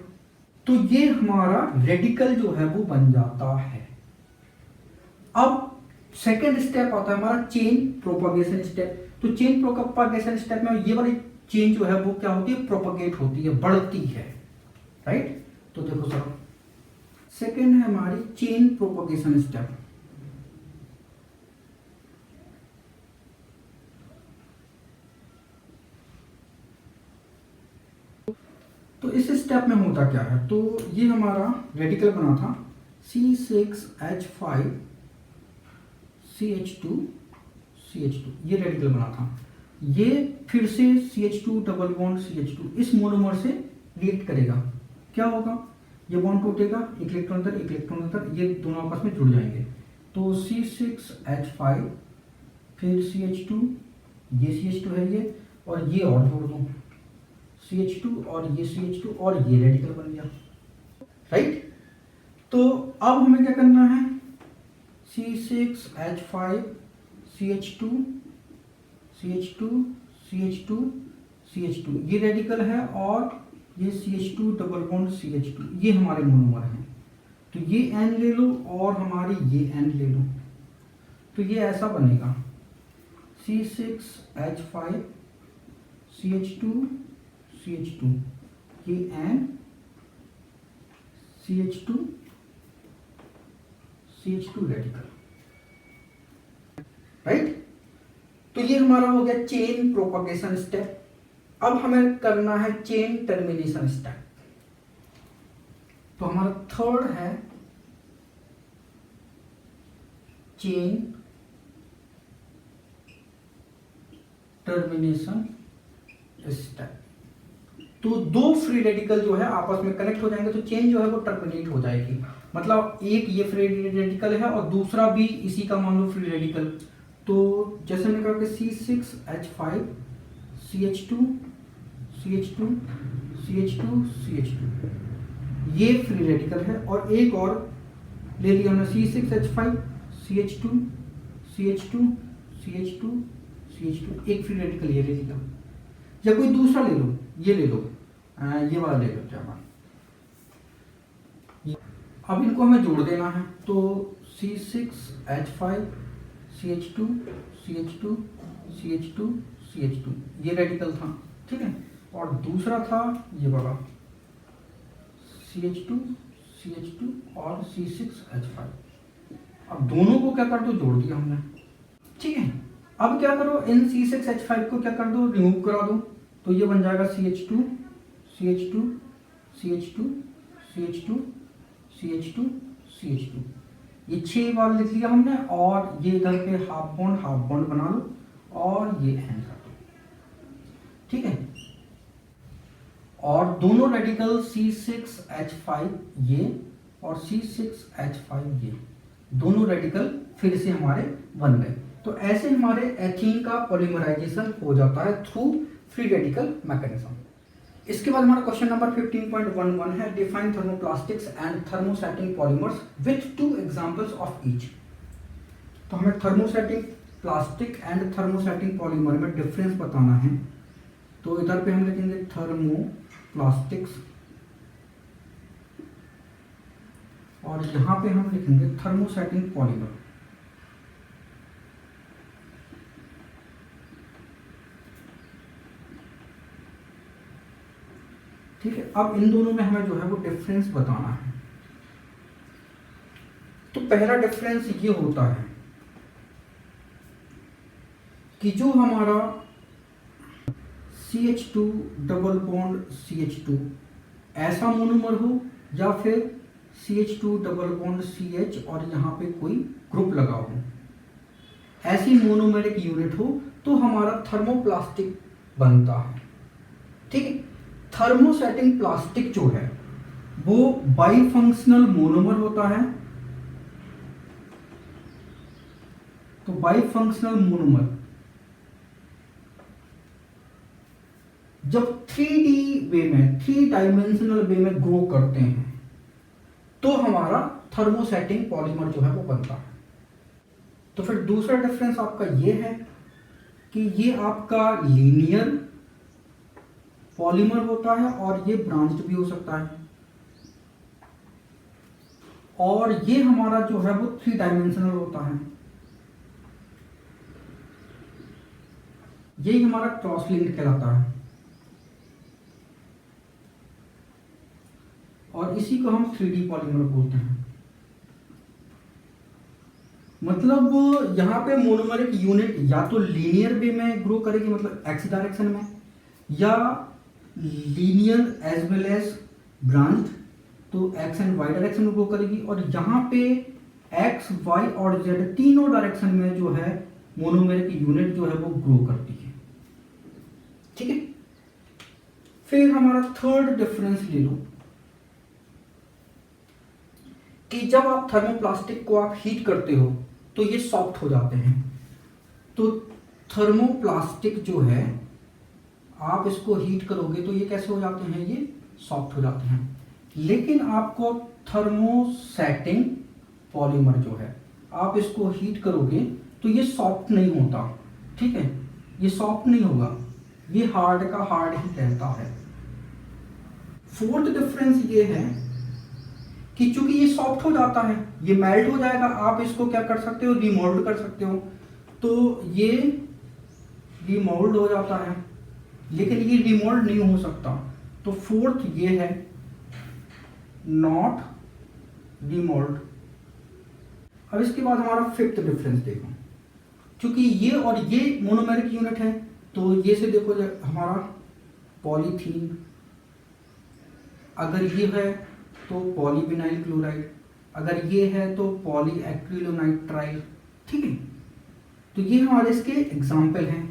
तो ये हमारा रेडिकल जो है वो बन जाता है। अब सेकेंड स्टेप आता है हमारा चेन प्रोपगेशन स्टेप। तो चेन प्रोपगेशन स्टेप में ये वाली चेन जो है वो क्या होती है, प्रोपगेट होती है, बढ़ती है, राइट। तो देखो सर, सेकेंड है हमारी चेन प्रोपगेशन स्टेप। तो इस स्टेप में होता क्या है, तो ये हमारा रेडिकल बना था C6H5 CH2 CH2, ये रेडिकल बना था। ये फिर से CH2 डबल बॉन्ड CH2 इस मोनोमर से रिएक्ट करेगा। क्या होगा, ये बॉन्ड टूटेगा, एक इलेक्ट्रॉन इधर एक इलेक्ट्रॉन इधर, ये दोनों आपस में जुड़ जाएंगे। तो C6H5 फिर CH2, ये CH2 है ये, और ये और जोड़ दो CH2 और ये CH2 और ये रेडिकल बन गया, राइट। तो अब हमें क्या करना है, C6H5 CH2 CH2 CH2 CH2 ये रेडिकल है, और ये CH2 डबल बॉन्ड CH2 ये हमारे मोनोमर हैं। तो ये N ले लो और हमारी ये N ले लो, तो ये ऐसा बनेगा C6H5 CH2 CH2 ये N CH2 CH2 radical, right. तो ये हमारा हो गया चेन प्रोपगेशन स्टेप। अब हमें करना है चेन टर्मिनेशन स्टेप। तो हमारा थर्ड है चेन टर्मिनेशन स्टेप। तो दो फ्री रेडिकल जो है आपस में कनेक्ट हो जाएंगे, तो चेन जो है वो टर्मिनेट हो जाएगी। मतलब एक ये फ्री रेडिकल है और दूसरा भी इसी का मान लो फ्री रेडिकल। तो जैसे मैंने कहा कि C6H5 CH2 CH2 CH2 CH2 ये फ्री रेडिकल है, और एक और ले लिया हमने C6H5 CH2 CH2 CH2 CH2 एक फ्री रेडिकल ये ले लिया, या कोई दूसरा ले लो, ये ले लो, ये वाला ले लो क्या। अब इनको हमें जोड़ देना है। तो C6H5 CH2 CH2 CH2 CH2 ये रेडिकल था, ठीक है। और दूसरा था ये वाला CH2 CH2 और C6H5। अब दोनों को क्या कर दो, जोड़ दिया हमने, ठीक है। अब क्या करो, इन C6H5 को क्या कर दो, रिमूव करा दो। तो ये बन जाएगा CH2 CH2 CH2 CH2 CH2 CH2 ये 6 बार लिख लिया हमने, और ये इधर पे हाफ बॉन्ड बना लो और ये एंड कर दो, ठीक है। और दोनों रेडिकल C6H5 ये और C6H5 ये दोनों रेडिकल फिर से हमारे बन गए। तो ऐसे हमारे एथीन का पॉलीमराइजेशन हो जाता है थ्रू फ्री रेडिकल मैकेनिज्म। इसके बाद हमारा क्वेश्चन नंबर 15.11 है, define thermoplastics and thermosetting polymers with 2 examples of each. तो हमें thermosetting plastic and thermosetting polymer में डिफरेंस बताना है। तो इधर पे हम लिखेंगे थर्मोप्लास्टिक्स और यहाँ पे हम लिखेंगे थर्मोसेटिंग पॉलीमर। ठीक है, अब इन दोनों में हमें जो है वो डिफरेंस बताना है। तो पहला डिफरेंस ये होता है कि जो हमारा CH2 डबल बॉन्ड CH2 ऐसा मोनोमर हो या फिर CH2 डबल बॉन्ड CH और यहाँ पे कोई ग्रुप लगा हो, ऐसी मोनोमेरिक यूनिट हो तो हमारा थर्मोप्लास्टिक बनता है। ठीक है, थर्मोसेटिंग प्लास्टिक जो है वो बाईफंक्शनल मोनोमर होता है। तो बाईफंक्शनल मोनोमर जब 3D वे में, 3 डायमेंशनल वे में ग्रो करते हैं तो हमारा थर्मोसेटिंग पॉलीमर जो है वो बनता है। तो फिर दूसरा डिफरेंस आपका ये है कि ये आपका लीनियर पॉलीमर होता है और ये ब्रांच्ड भी हो सकता है, और ये हमारा जो है वो 3 डायमेंशनल होता है। यही हमारा क्रॉस लिंक्ड कहलाता है, और इसी को हम 3D पॉलीमर बोलते हैं। मतलब यहाँ पे मोनोमरिक यूनिट या तो लीनियर वे में ग्रो करेगी, मतलब एक्स डायरेक्शन में, या linear as well as branched, तो एक्स एंड वाई डायरेक्शन में ग्रो करेगी। और यहाँ पे एक्स, वाई और जेड तीनों डायरेक्शन में जो है मोनोमेरिक यूनिट जो है वो ग्रो करती है। ठीक है, फिर हमारा थर्ड डिफरेंस ले लो कि जब आप थर्मोप्लास्टिक को आप हीट करते हो तो ये सॉफ्ट हो जाते हैं। तो थर्मोप्लास्टिक जो है आप इसको हीट करोगे तो ये कैसे हो जाते हैं, ये सॉफ्ट हो जाते हैं। लेकिन आपको थर्मोसेटिंग पॉलीमर जो है आप इसको हीट करोगे तो ये सॉफ्ट नहीं होता। ठीक है, ये सॉफ्ट नहीं होगा, ये हार्ड का हार्ड ही रहता है। फोर्थ डिफरेंस ये है कि चूंकि ये सॉफ्ट हो जाता है, ये मेल्ट हो जाएगा, आप इसको क्या कर सकते हो, रिमोल्ड कर सकते हो। तो ये रिमोल्ड हो जाता है, लेकिन ये रिमोल्ड नहीं हो सकता। तो फोर्थ ये है नॉट रिमोल्ड। अब इसके बाद हमारा फिफ्थ डिफरेंस देखो, क्योंकि ये और ये मोनोमेरिक यूनिट है तो ये से देखो हमारा पॉलीथीन, अगर ये है तो पॉलीविनाइल क्लोराइड, अगर ये है तो पॉलीएक्रिलोनाइट्राइल। ठीक है, तो ये हमारे इसके एग्जाम्पल हैं।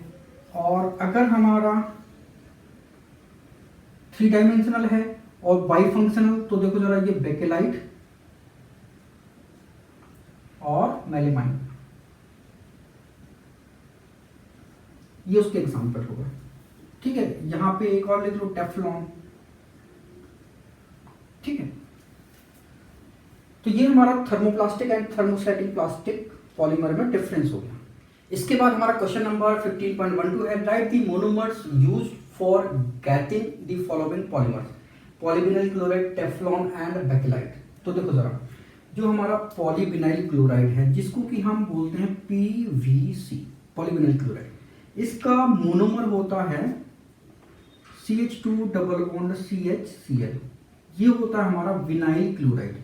और अगर हमारा 3 डायमेंशनल है और बाईफंक्शनल तो देखो जरा, ये बेकेलाइट और मेलेमाइन, ये उसके एग्जाम्पल होगा। ठीक है, यहां पे एक और लिख लो टेफ्लॉन। ठीक है, तो ये हमारा thermoplastic and thermosetting plastic polymer में डिफरेंस हो गया। इसके बाद हमारा क्वेश्चन नंबर 15.12 है, write the monomers used for getting the following polymers, polyvinyl chloride, Teflon and bakelite. तो देखो जरा, जो हमारा पॉलीविनाइल क्लोराइड है जिसको कि हम बोलते हैं PVC, पॉलीविनाइल क्लोराइड, इसका मोनोमर होता है CH2 डबल बॉन्ड CHCl। ये होता है हमारा विनाइल क्लोराइड।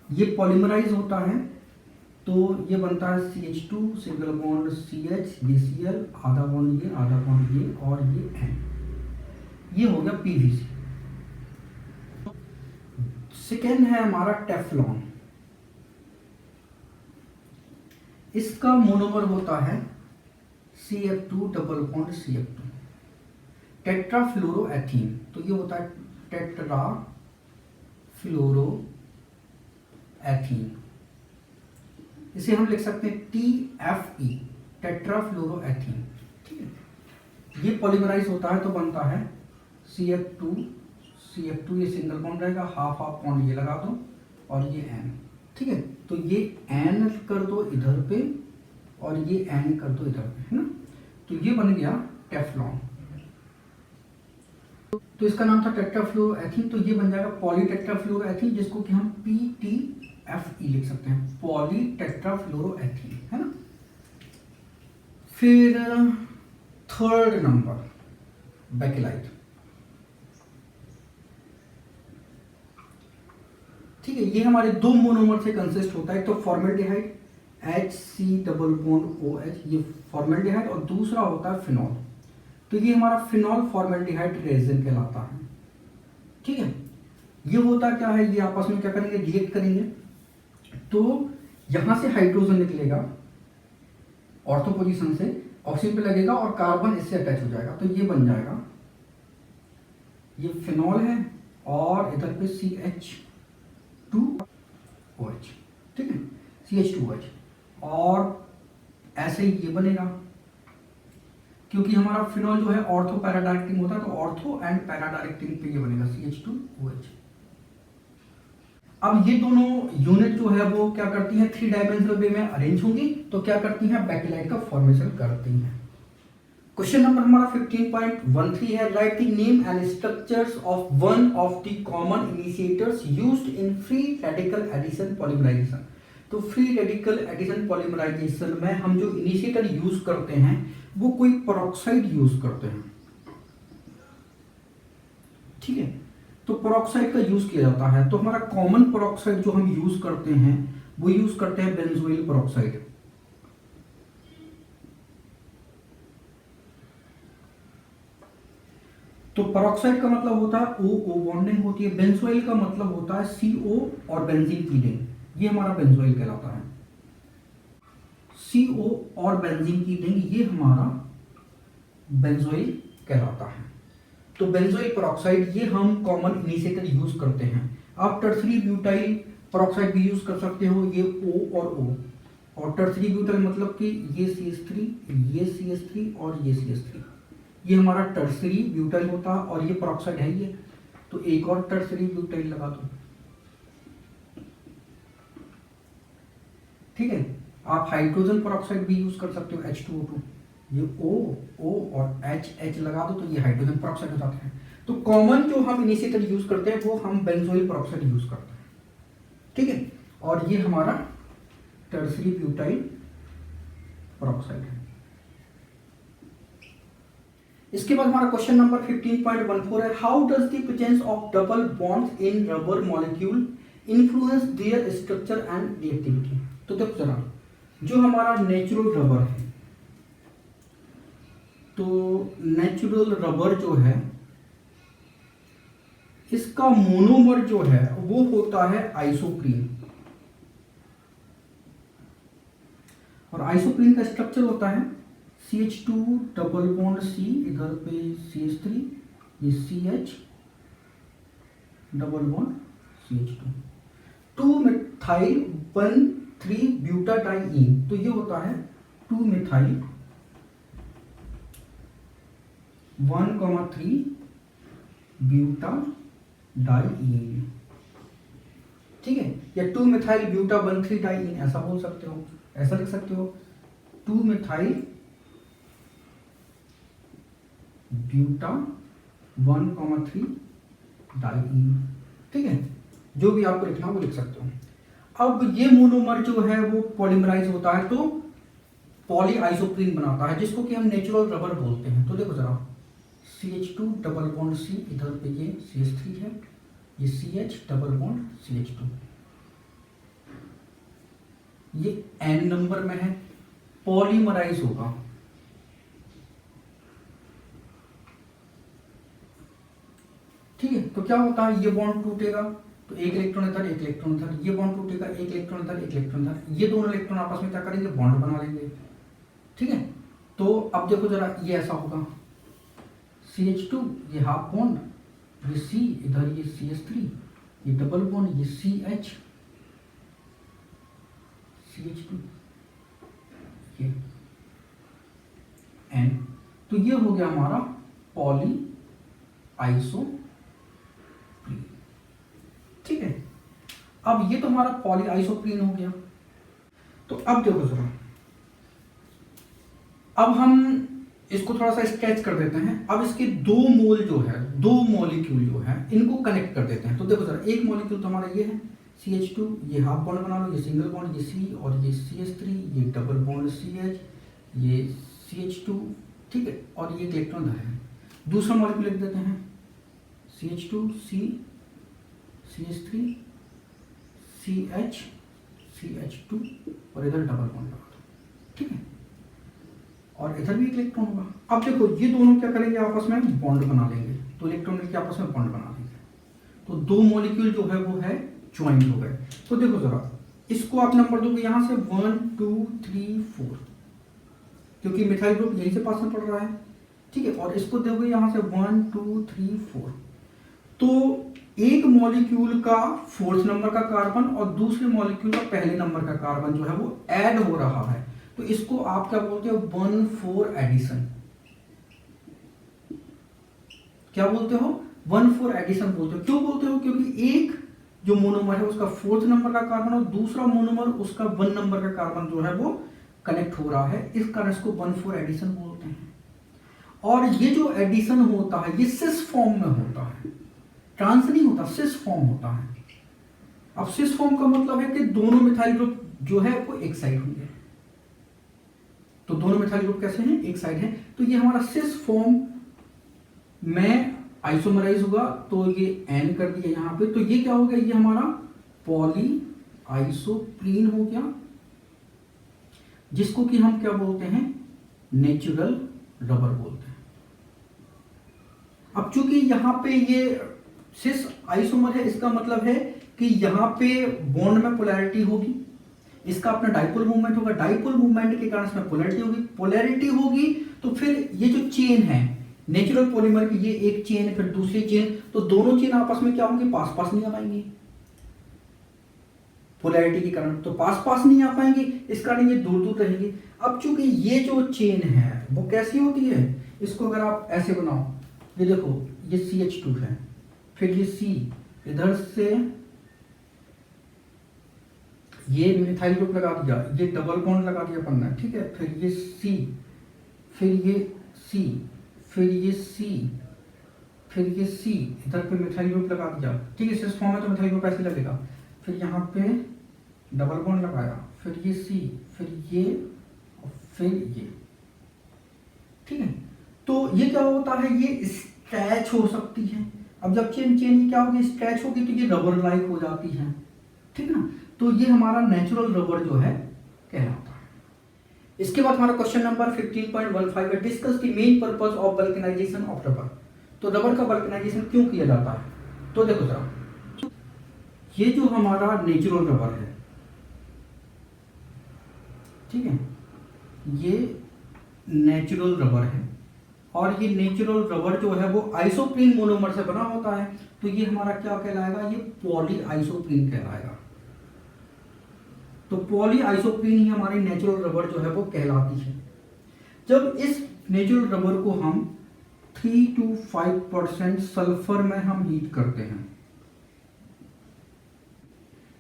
ये पॉलीमराइज होता है तो ये बनता है CH2 single bond CH BCl, आधा बॉन्ड ये, आधा बॉन्ड ये, और ये N, ये हो गया PVC। सेकेंड है हमारा टेफ्लॉन, इसका मोनोमर होता है CF2 डबल बॉन्ड CF2, टेट्राफ्लोरोएथीन, तो ये होता है टेट्राफ्लोरोएथीन, इसे हम लिख सकते हैं TFE, टेट्राफ्लोरोएथीन। ठीक है, ये पॉलीमराइज होता है तो बनता है CF2 ये सिंगल बॉन्ड रहेगा, हाफ हाफ बॉन्ड ये लगा दो और ये N। ठीक है, तो ये N कर दो इधर पे और ये N कर दो इधर पे, है ना। तो ये बन गया टेफ्लॉन। तो इसका नाम था टेट्राफ्लोरोएथीन, तो ये बन जाएगा पॉलीटेट्राफ्लोरोएथीन, जिसको कि हम PTFE लिख सकते हैं, पॉलीटेट्राफ्लोरोएथीन, है ना। फिर थर्ड नंबर बेकेलाइट। ठीक है, ये हमारे दो मोनोमर से कंसिस्ट होता है, एक तो formaldehyde HC double bond OH, ये फॉर्मेल्डिहाइड, और दूसरा होता है फिनॉल। तो ये हमारा फिनॉल फॉर्मेल्डिहाइड रेजिन कहलाता है। ठीक है, ये होता क्या है, ये आपस में क्या करेंगे, रिएक्ट करेंगे, तो यहां से हाइड्रोजन निकलेगा ऑर्थो पोजीशन से, ऑक्सीजन पे लगेगा और कार्बन इससे अटैच हो जाएगा, तो ये बन जाएगा, ये फिनॉल है और इधर पे CH2OH। ठीक है, CH2OH, और ऐसे ही ये बनेगा, क्योंकि हमारा फिनॉल जो है ऑर्थो पैरा डायरेक्टिंग होता है, तो ऑर्थो एंड पैरा डायरेक्टिंग पे ये बनेगा CH2OH। अब ये दोनों यूनिट जो है वो क्या करती हैं, 3 डायमेंशनल वे में अरेंज होंगी, तो क्या करती हैं, बैकेलाइट का फॉर्मेशन करती हैं। क्वेश्चन नंबर हमारा 15.13 है, write the name and structures of one of the common initiators used in free radical addition polymerisation. तो फ्री रेडिकल एडिशन पॉलीमराइजेशन में हम जो इनिशिएटर यूज करते हैं वो कोई पेरोक्साइड यूज करते हैं। ठीक है, तो पेरोक्साइड का यूज किया जाता है, तो हमारा कॉमन पेरोक्साइड जो हम यूज करते हैं वो यूज करते हैं बेंजोइल पेरोक्साइड। तो पेरोक्साइड का मतलब होता है O बॉन्डिंग होती है, बेंजोइल का मतलब होता है CO और बेंजीन की रिंग, ये हमारा बेंजोइल कहलाता है। CO और बेंजीन की रिंग ये हमारा बेंजोइल कहलाता है। तो बेंजोइल पेरोक्साइड ये हम कॉमन इनिशिएटर यूज करते हैं। आप टर्सरी ब्यूटाइल पेरोक्साइड भी यूज कर सकते हो, ये O और O, और टर्सरी ब्यूटाइल मतलब कि ये CH3, ये CH3 और ये CH3, ये हमारा टर्सरी ब्यूटाइल होता है, और ये पेरोक्साइड है ये, तो एक और टर्सरी ब्यूटाइल लगा दो। ठीक है, आप हाइड्रोजन पेरोक्साइड भी यूज कर सकते हो, H2O2, ये O और H लगा दो, तो ये हाइड्रोजन पेरोक्साइड हो जाता है। तो कॉमन जो हम इनिशिएटर यूज करते हैं वो हम बेंजोइल पेरोक्साइड यूज करते हैं। ठीक है, और ये हमारा टर्सरी ब्यूटाइल पेरोक्साइड है। इसके बाद हमारा क्वेश्चन नंबर 15.14 है, how does the presence of double bonds in rubber molecule influence there structure and reactivity. तो देखो जरा, जो हमारा नेचुरल रबर है, तो नेचुरल रबर जो है इसका मोनोमर जो है वो होता है आइसोप्रीन, और आइसोप्रीन का स्ट्रक्चर होता है CH2 डबल बॉन्ड C, इधर पे CH3, ये CH double bond CH2, 2 methyl 1,3 ब्यूटाडाइईन, तो ये होता है 2 मिथाइल 1,3 ब्यूटाडाइईन। ठीक है, या 2 मिथाइल ब्यूटा 1,3 डाइईन ऐसा बोल सकते हो, ऐसा लिख सकते हो 2 मिथाइल ब्यूटा 1,3 डाइईन। ठीक है, जो भी आपको लिखना वो लिख सकते हो। अब ये मोनोमर जो है वो पॉलीमराइज होता है तो पॉली आइसोप्रीन बनाता है, जिसको कि हम नेचुरल रबर बोलते हैं। तो देखो जरा, CH2 डबल बॉन्ड C, इधर पे ये CH3 है, ये CH डबल बॉन्ड CH2, ये N नंबर में है, पॉलीमराइज होगा। ठीक है, तो क्या होता है, ये बॉन्ड टूटेगा तो एक इलेक्ट्रॉन इधर, एक इलेक्ट्रॉन इधर, ये बॉन्ड टूटेगा, एक इलेक्ट्रॉन इधर, एक इलेक्ट्रॉन इधर, ये दोनों इलेक्ट्रॉन आपस में क्या करेंगे, बॉन्ड बना लेंगे। ठीक है, तो अब देखो जरा, ये ऐसा होगा, CH2 ये हाफ बॉन्ड, ये C, इधर ये CH3, ये डबल बॉन्ड, ये CH CH2, ये N, तो ये हो गया हमारा पॉली आइसोप्रीन। ठीक है, अब ये तो हमारा पॉली आइसोप्रीन हो गया। तो अब देखो जरा, अब हम इसको थोड़ा सा स्केच कर देते हैं। अब इसके दो मोल जो है, दो मॉलिक्यूल जो है, इनको कनेक्ट कर देते हैं। तो देखो जरा, एक मॉलिक्यूल तो हमारा ये है CH2, ये हाफ बॉन्ड बना लो, ये सिंगल बॉन्ड, ये C, और ये CH3, ये डबल बॉन्ड CH, ये CH2। ठीक है, और ये इलेक्ट्रॉन है। दूसरा मॉलिक्यूल लिख देते हैं CH2 C, CH3 CH CH2, और इधर डबल बॉन्ड लगा दो। ठीक है, और इधर भी एक इलेक्ट्रॉन होगा। अब देखो ये दोनों क्या करेंगे, आपस में बॉन्ड बना लेंगे, तो इलेक्ट्रॉन मिलकर आपस में बॉन्ड बना देंगे, तो दो मॉलिक्यूल जो है वो है ज्वाइंट हो गए। तो देखो जरा, इसको आप नंबर दोगे यहाँ से 1 2 3 4, क्योंकि मिथाइल ग्रुप यहीं से पास में पड़ रहा है, ठीक है। और इसको दोगे यहाँ से 1 2 3 4, तो एक मॉलिक्यूल का 4th नंबर का कार्बन और दूसरे मॉलिक्यूल का पहले नंबर का कार्बन जो है वो ऐड हो रहा है, तो इसको आप क्या बोलते हो, 1,4 एडिशन। क्या बोलते हो, 1,4 एडिशन बोलते हो। क्यों बोलते हो, क्योंकि एक जो मोनोमर है उसका 4th नंबर का कार्बन और दूसरा मोनोमर उसका 1 नंबर का कार्बन जो है वो कनेक्ट हो रहा है, इस कारण इसको 1,4 एडिशन बोलते हैं। और ये जो एडिशन होता है ये सिस फॉर्म में होता है, ट्रांस नहीं होता, सिस फॉर्म होता है। अब सिस फॉर्म का मतलब है कि दोनों मिथाइल ग्रुप जो है वो एक साइड होंगे, तो दोनों मिथाइल ग्रुप कैसे हैं, एक साइड है। तो ये हमारा सिस फॉर्म में आइसोमराइज होगा, तो ये एन कर दिया यहाँ पे, तो ये क्या हो गया, ये हमारा पॉली आइसोप्रीन हो गया, जिसको कि हम क्या बोलते हैं, नेचुरल रबर बोलते हैं। अब चूंकि यहाँ पे ये सिस आइसोमर है, इसका मतलब है कि यहाँ पे बॉन्ड में पोलैरिटी होगी, इसका अपना डाइपोल मूवमेंट होगा, डाइपोल मूवमेंट के कारण इसमें पोलैरिटी होगी, पोलैरिटी होगी तो फिर ये जो चेन है नेचुरल पॉलीमर की, ये एक चेन फिर दूसरी चेन, तो दोनों चेन आपस में क्या होंगी, पास पास नहीं आ पाएंगी पोलैरिटी के कारण, तो पास पास नहीं आ पाएंगी, इस कारण ये दूर दूर रहेंगी। अब चूंकि ये जो चेन है वो कैसी होती है, इसको अगर आप ऐसे बनाओ, ये देखो ये CH2 है, फिर ये C इधर से ये मिथाइल ग्रुप लगा दिया, ये डबल बॉन्ड लगा दिया अपन ने, ठीक है, फिर ये C, फिर ये C, फिर ये C, फिर ये C, इधर पे मिथाइल ग्रुप लगा दिया, ठीक है, सिस फॉर्म में तो मिथाइल ग्रुप ऐसे लगेगा, फिर यहाँ पे डबल बॉन्ड लगाया, फिर ये C, फिर ये और फिर ये, ठीक है। तो ये क्या होता है, ये स्ट्रेच हो सकती है। अब जब चेन चेन क्या होगी, स्ट्रेच होगी, तो ये रबर लाइक हो जाती है, ठीक है ना। तो ये हमारा नेचुरल रबर जो है कहलाता है। इसके बाद हमारा क्वेश्चन नंबर 15.15 है, discuss the main purpose of vulcanisation of rubber. तो रबर का वल्कनाइजेशन क्यों किया जाता है, तो देखो जरा, ये जो हमारा नेचुरल रबर है, ठीक है, ये नेचुरल रबर है, और ये नेचुरल रबर जो है वो आइसोप्रीन मोनोमर से बना होता है, तो ये हमारा क्या कहलाएगा, ये पॉली आइसोप्रीन कहलाएगा। तो पॉली आइसोप्रीन ही हमारी नेचुरल रबर जो है वो कहलाती है। जब इस नेचुरल रबर को हम 3 to 5% सल्फर में हम हीट करते हैं,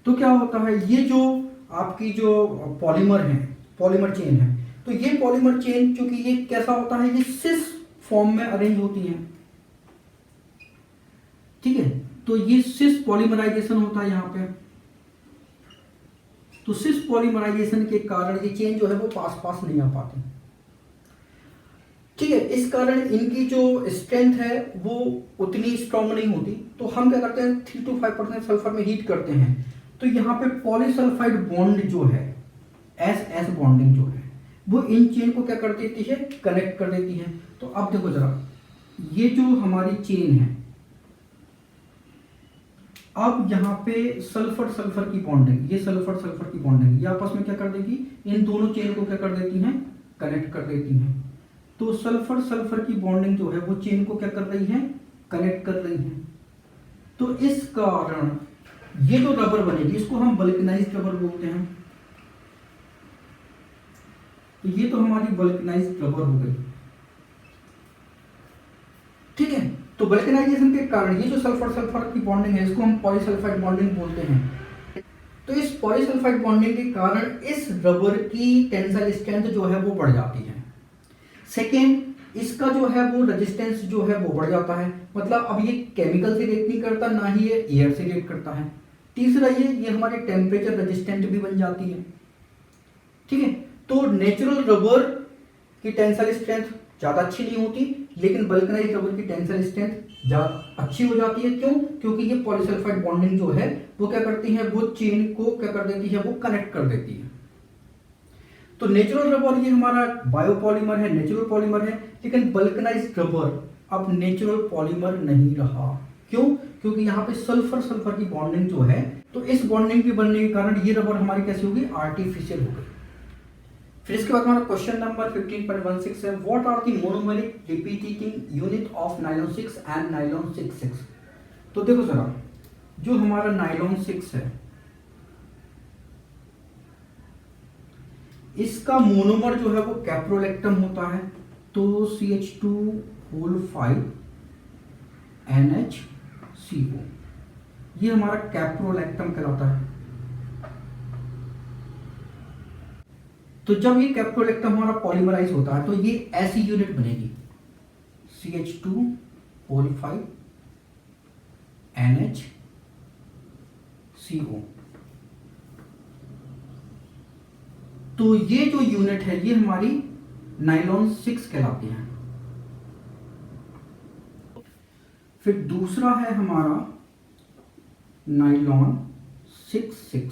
तो क्या होता है, ये जो आपकी जो पॉलीमर है, पॉलीमर चेन है, तो ये पॉलीमर चेन चूंकि ये कैसा होता है, ये सिस फॉर्म में अरेंज होती है, ठीक है। तो ये सिस पॉलीमराइजेशन होता है यहाँ पे, तो सिस पॉलीमराइजेशन के कारण ये चेन जो है वो पास पास नहीं आ पाती, ठीक है। इस कारण इनकी जो स्ट्रेंथ है वो उतनी स्ट्रॉन्ग नहीं होती, तो हम क्या करते हैं, 3 to 5% सल्फर में हीट करते हैं, तो यहाँ पे पॉलीसल्फाइड बॉन्ड जो है, एस बॉन्डिंग जो है, वो इन चेन को क्या कर देती है, कनेक्ट कर देती है। तो अब देखो जरा, ये जो हमारी चेन है, अब यहाँ पे सल्फर सल्फर की बॉन्डिंग, ये सल्फर सल्फर की बॉन्डिंग, ये आपस में क्या कर देगी, इन दोनों चेन को क्या कर देती हैं, कनेक्ट कर देती हैं। तो सल्फर सल्फर की बॉन्डिंग जो है वो चेन को क्या कर रही है, कनेक्ट कर रही है। तो इस कारण ये जो रबर बनेगी इसको हम वल्कनाइज्ड रबर बोलते हैं। तो ये तो हमारी वल्कनाइज्ड रबर हो गई, ठीक है। तो वल्कनाइजेशन के कारण ये जो सल्फर सल्फर की बॉन्डिंग है इसको हम पॉलीसल्फाइड बॉन्डिंग बोलते हैं। तो इस पॉलीसल्फाइड बॉन्डिंग के कारण इस रबर की टेंसाइल स्ट्रेंथ जो है वो बढ़ जाती है। सेकेंड, इसका जो है वो रेजिस्टेंस जो है वो बढ़ जाता है, मतलब अब ये केमिकल से रिएक्ट नहीं करता, ना ही ये एयर से रिएक्ट करता है। तीसरा, ये हमारे टेम्परेचर रेजिस्टेंट भी बन जाती है, ठीक है। तो नेचुरल रबर की टेंसाइल स्ट्रेंथ ज़्यादा अच्छी नहीं होती, लेकिन वल्कनाइज्ड रबर की टेंसाइल स्ट्रेंथ ज़्यादा अच्छी हो जाती है। क्यों? क्योंकि ये पॉलीसल्फाइड बॉन्डिंग जो है वो क्या करती है, वो चेन को क्या कर देती है, वो कनेक्ट कर देती है। तो नेचुरल रबर ये हमारा बायोपॉलीमर है, नेचुरल पॉलीमर है, लेकिन वल्कनाइज्ड रबर अब नेचुरल पॉलीमर नहीं रहा। क्यों? क्योंकि यहाँ पे सल्फर सल्फर की बॉन्डिंग जो है, तो इस बॉन्डिंग के बनने के कारण ये रबर हमारी कैसी होगी, आर्टिफिशियल हो गई। फिर इसके बाद हमारा क्वेश्चन नंबर 15.16 है, what are the monomeric repeating unit of nylon 6 and nylon 6। तो देखो जरा, जो हमारा नायलॉन 6 है, इसका मोनोमर जो है वो कैप्रोलेक्टम होता है, तो CH2O5 NHCO, ये हमारा कैप्रोलेक्टम कहलाता है। तो जब ये कैप्रोलेक्टम हमारा पॉलीमराइज होता है तो ये ऐसी यूनिट बनेगी, CH2O5 NHCO। तो ये जो यूनिट है ये हमारी नायलॉन 6 कहलाती है। फिर दूसरा है हमारा नायलॉन 6।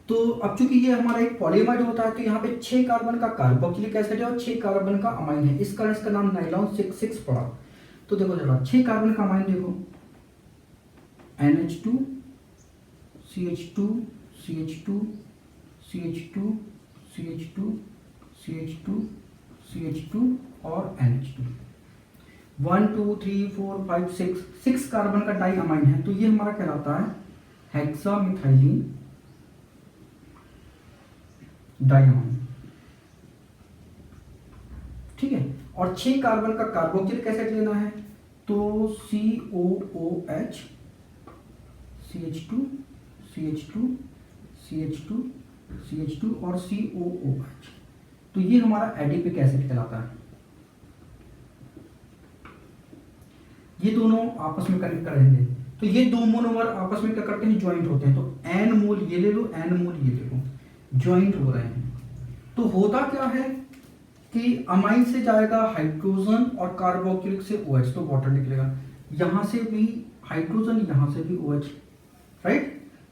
तो अब चूंकि ये हमारा एक पॉलीमर होता है, तो यहाँ पे 6 कार्बन का कार्बोक्सिलिक एसिड है और 6 कार्बन का अमाइन है, इस कारण इसका नाम नायलॉन 6 पड़ा। तो देखो जरा, 6 कार्बन का अमाइन देखो, NH2 CH2 CH2 CH2 CH2 CH2 CH2 और NH2, 1 2 3 4 5 6 कार्बन का डाई अमाइन है, तो ये हमारा कहलाता है हेक्सामिथाइलिन डाइअमाइन। ठीक है, और 6 कार्बन का कार्बोक्सिलिक एसिड लेना है, तो COOH CH2 CH2 CH2 CH2 और COOH, तो ये हमारा एडिपिक एसिड कहलाता है। ये दोनों आपस में कनेक्ट करेंगे, तो ये दो मोनोमर आपस में क्या करते हैं, ज्वाइंट होते हैं। तो N मोल ये ले लो, N मोल ये ले लो, ज्वाइंट हो रहे हैं। तो होता क्या है कि अमाइन से जाएगा हाइड्रोजन और कार्बोक्सिलिक से OH, तो वाटर निकलेगा। यहां से भी हाइड्रोजन, यहां से भी OH, राइट,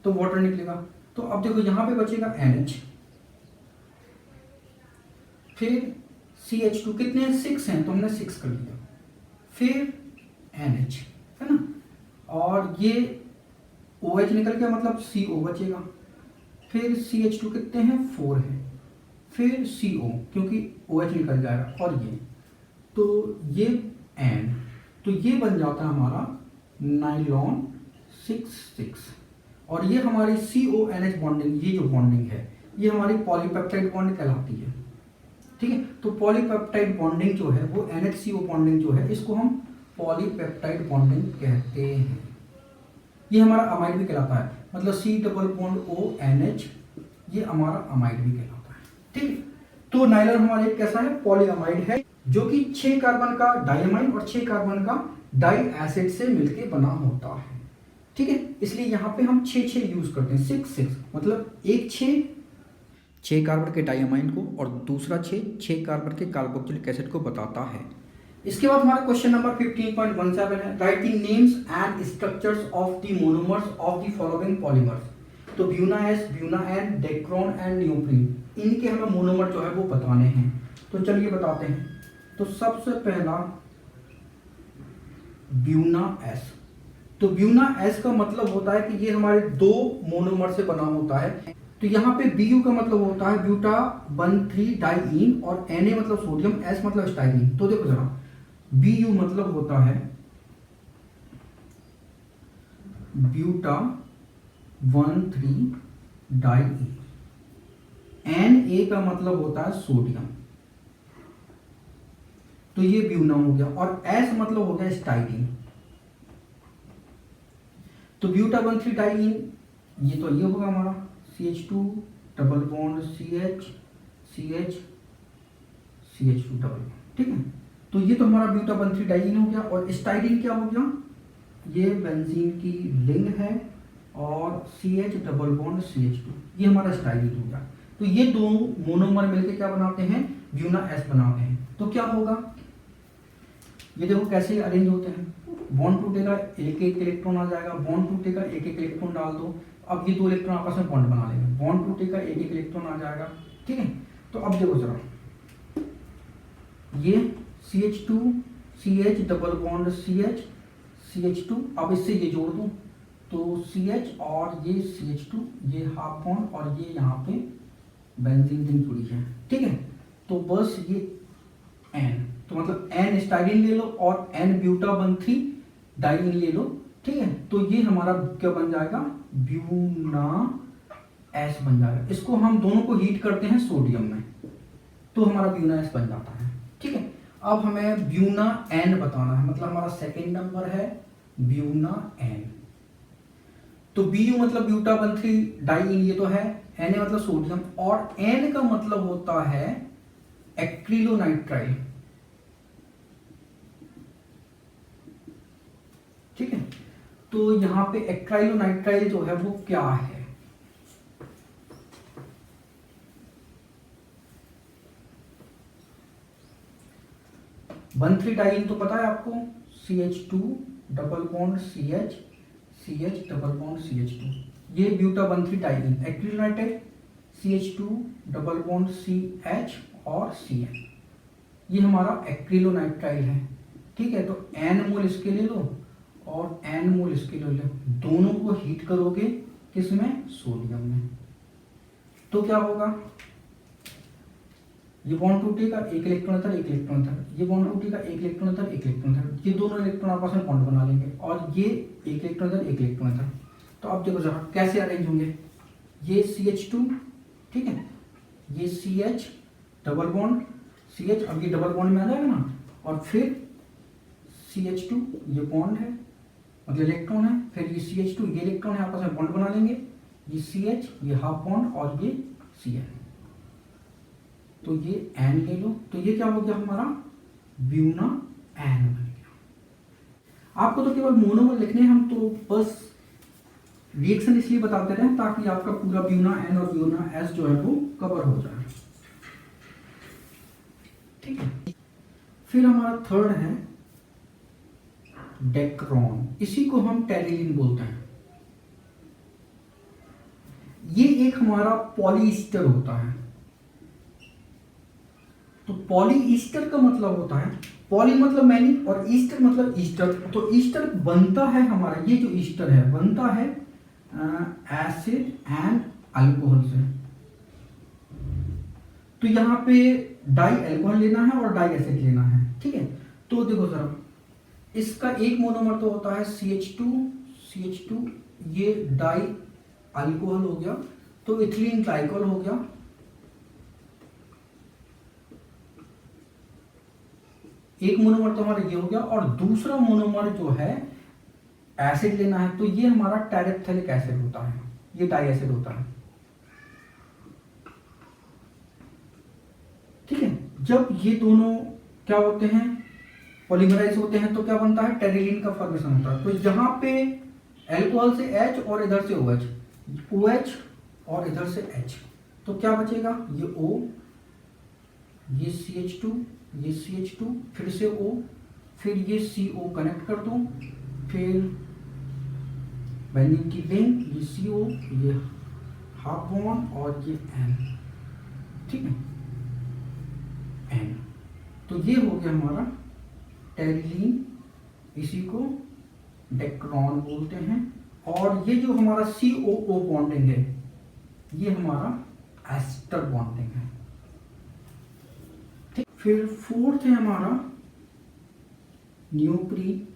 तो वाटर निकलेगा। तो अब देखो यहां पे बचेगा NH, फिर CH2, कितने 6 हैं, तो हमने 6 कर लिया, फिर NH, है ना, और ये OH निकल गया, मतलब CO बचेगा, फिर CH2 कितने हैं, 4 है, फिर CO क्योंकि OH निकल जाएगा, और ये, तो ये N, तो ये बन जाता है हमारा नायलॉन 6। और ये हमारी CONH बॉन्डिंग, ये जो बॉन्डिंग है ये हमारी पॉलीपेप्टाइड बॉन्ड कहलाती है। ठीक है, तो पॉलीपेप्टाइड बॉन्डिंग जो है वो NHCO बॉन्डिंग जो है, इसको हम पॉलीपेप्टाइड बॉन्डिंग कहते हैं। ये हमारा अमाइड भी कहलाता है, मतलब C+ONH, ये हमारा अमाइड भी कहलाता है। ठीक है, तो नायलॉन हमारा एक कैसा है, पॉलीअमाइड है, जो कि 6 कार्बन का डाइअमाइन और 6 कार्बन का डाई एसिड से मिलकर बना होता है। ठीक है, इसलिए यहाँ पे हम 6 यूज करते हैं, 6 मतलब एक 6 कार्बन के डाइअमाइन को और दूसरा 6 कार्बन के कार्बोक्सिलिक एसिड को बताता है। इसके बाद हमारा क्वेश्चन नंबर 15.17 है, write the names and structures of the monomers of the following polymers. तो buna S, buna N, Dacron and neoprene, इनके हमें मोनोमर जो है वो बताने हैं। तो चलिए बताते हैं। तो सबसे पहला ब्यूना एस, तो ब्यूना एस का मतलब होता है कि ये हमारे 2 मोनोमर से बना होता है। तो यहाँ पे Bu का मतलब होता है ब्यूटा 1,3 डाइईन और Na मतलब सोडियम, S मतलब स्टाइलिन। तो देखो जरा, Bu मतलब होता है ब्यूटा 1,3 डाइईन, Na का मतलब होता है सोडियम, तो ये ब्यूना हो गया, और S मतलब हो गया स्टाइलिन। तो ब्यूटा 1,3 डाइईन, ये तो ये होगा हमारा CH2 double bond CH CH CH2 double bond. ठीक है, तो ये तो हमारा ब्यूटा 1,3 डाइईन हो गया, और स्टाइलिन क्या हो गया, ये बेंजीन की रिंग है, और CH डबल बॉन्ड CH2, ये हमारा स्टाइलिन हो गया। तो ये दो मोनोमर मिलकर क्या बनाते हैं, ब्यूना एस बनाते हैं। तो क्या होगा, ये देखो कैसे अरेंज होते हैं, बॉन्ड टूटेगा, एक इलेक्ट्रॉन आ जाएगा, बॉन्ड टूटेगा, एक इलेक्ट्रॉन डाल दो, अब ये 2 इलेक्ट्रॉन आपस में बॉन्ड बना लेंगे, बॉन्ड टूटेगा, एक इलेक्ट्रॉन आ जाएगा, ठीक है। तो अब देखो जरा, ये CH2 CH double bond CH CH2, अब इससे ये जोड़ दूं तो CH और ये CH2, ये हाफ बॉन्ड और ये यहाँ पे बेंजीन रिंग जुड़ी है, ठीक है। तो बस ये N, तो मतलब N स्टाइलिन ले लो और N ब्यूटाबंथी डाइइन ले लो, ठीक है। तो ये हमारा क्या बन जाएगा, ब्यूना एस बन जाएगा। इसको हम दोनों को हीट करते हैं सोडियम में, तो हमारा ब्यूना एस बन जाता है, ठीक है। अब हमें ब्यूना एन बताना है, मतलब हमारा सेकेंड नंबर है ब्यूना एन। तो Bu मतलब ब्यूटाबंथी डाइइन, ये तो है, Na मतलब सोडियम, और N का मतलब होता है एक्रिलोनाइट्राइल, ठीक है। तो यहां पे एक्राइलोनाइट्राइल जो है वो क्या है, बंथी डाइइन तो पता है आपको, CH2 double bond CH CH double bond CH2, ये ब्यूटाबंथी diene. Acrylonitrile CH2 double bond CH और CN, ये हमारा एक्रिलोनाइट्राइल है, ठीक है। तो N मोल इसके ले लो और N मोल इसके ले लो, दोनों को हीट करोगे किसमें, सोडियम में, तो क्या होगा, ये बॉन्ड टूटेगा, एक इलेक्ट्रॉन इधर एक इलेक्ट्रॉन इधर, ये बॉन्ड टूटेगा, एक इलेक्ट्रॉन इधर एक इलेक्ट्रॉन इधर, ये दोनों इलेक्ट्रॉन आपस में बॉन्ड बना लेंगे, और ये एक इलेक्ट्रॉन इधर एक इलेक्ट्रॉन इधर। तो अब देखो जरा कैसे अरेंज होंगे, ये CH2, ठीक है, ये CH डबल बॉन्ड CH, अब ये डबल बॉन्ड में आ जाएगा ना, और फिर CH2 ये बॉन्ड है मतलब इलेक्ट्रॉन है, फिर ये CH2 ये इलेक्ट्रॉन है, आपस में बॉन्ड बना लेंगे, ये CH ये हाफ बॉन्ड और ये Cn, तो ये N ले लो, तो ये क्या हो गया हमारा ब्यूना N बन गया। आपको तो केवल मोनोमर लिखने हैं, हम तो बस रिएक्शन इसलिए बताते रहे ताकि आपका पूरा ब्यूना N और ब्यूना S जो है वो कवर हो जाए, ठीक है। फिर हमारा थर्ड है डेक्रॉन, इसी को हम टेरिलीन बोलते हैं। ये एक हमारा पॉलीईस्टर होता है। तो पॉलीईस्टर का मतलब होता है, पॉली मतलब मैनी और ईस्टर मतलब ईस्टर। तो ईस्टर बनता है हमारा, ये जो ईस्टर है बनता है एसिड एंड अल्कोहल से। तो यहाँ पे डाई अल्कोहल लेना है और डाई एसिड लेना है, ठीक है। तो देखो जरा, इसका एक मोनोमर तो होता है CH2, ये डाई अल्कोहल हो गया, तो इथिलीन ग्लाइकॉल हो गया, एक मोनोमर तो हमारा ये हो गया, और दूसरा मोनोमर जो है एसिड लेना है, तो ये हमारा टेरेप्थेलिक एसिड होता है, ये डाई एसिड होता है, ठीक है। जब ये दोनों क्या होते हैं, पॉलीमराइज होते हैं, तो क्या बनता है, टेरिलीन का फॉर्मेशन होता है। तो यहाँ पे अल्कोहल से H और इधर से OH और इधर से H, तो क्या बचेगा, ये O, ये CH2, ये CH2, फिर से O, फिर ये CO कनेक्ट कर दूं, फिर बेंजीन की रिंग, ये CO, ये हाफ बॉन्ड और ये N, ठीक है, N। तो ये हो गया हमारा टेरिलीन, इसी को डेक्रॉन बोलते हैं। और ये जो हमारा COO बॉन्डिंग है, ये हमारा एस्टर बॉन्डिंग है, ठीक। फिर फोर्थ है हमारा न्यूप्रीन,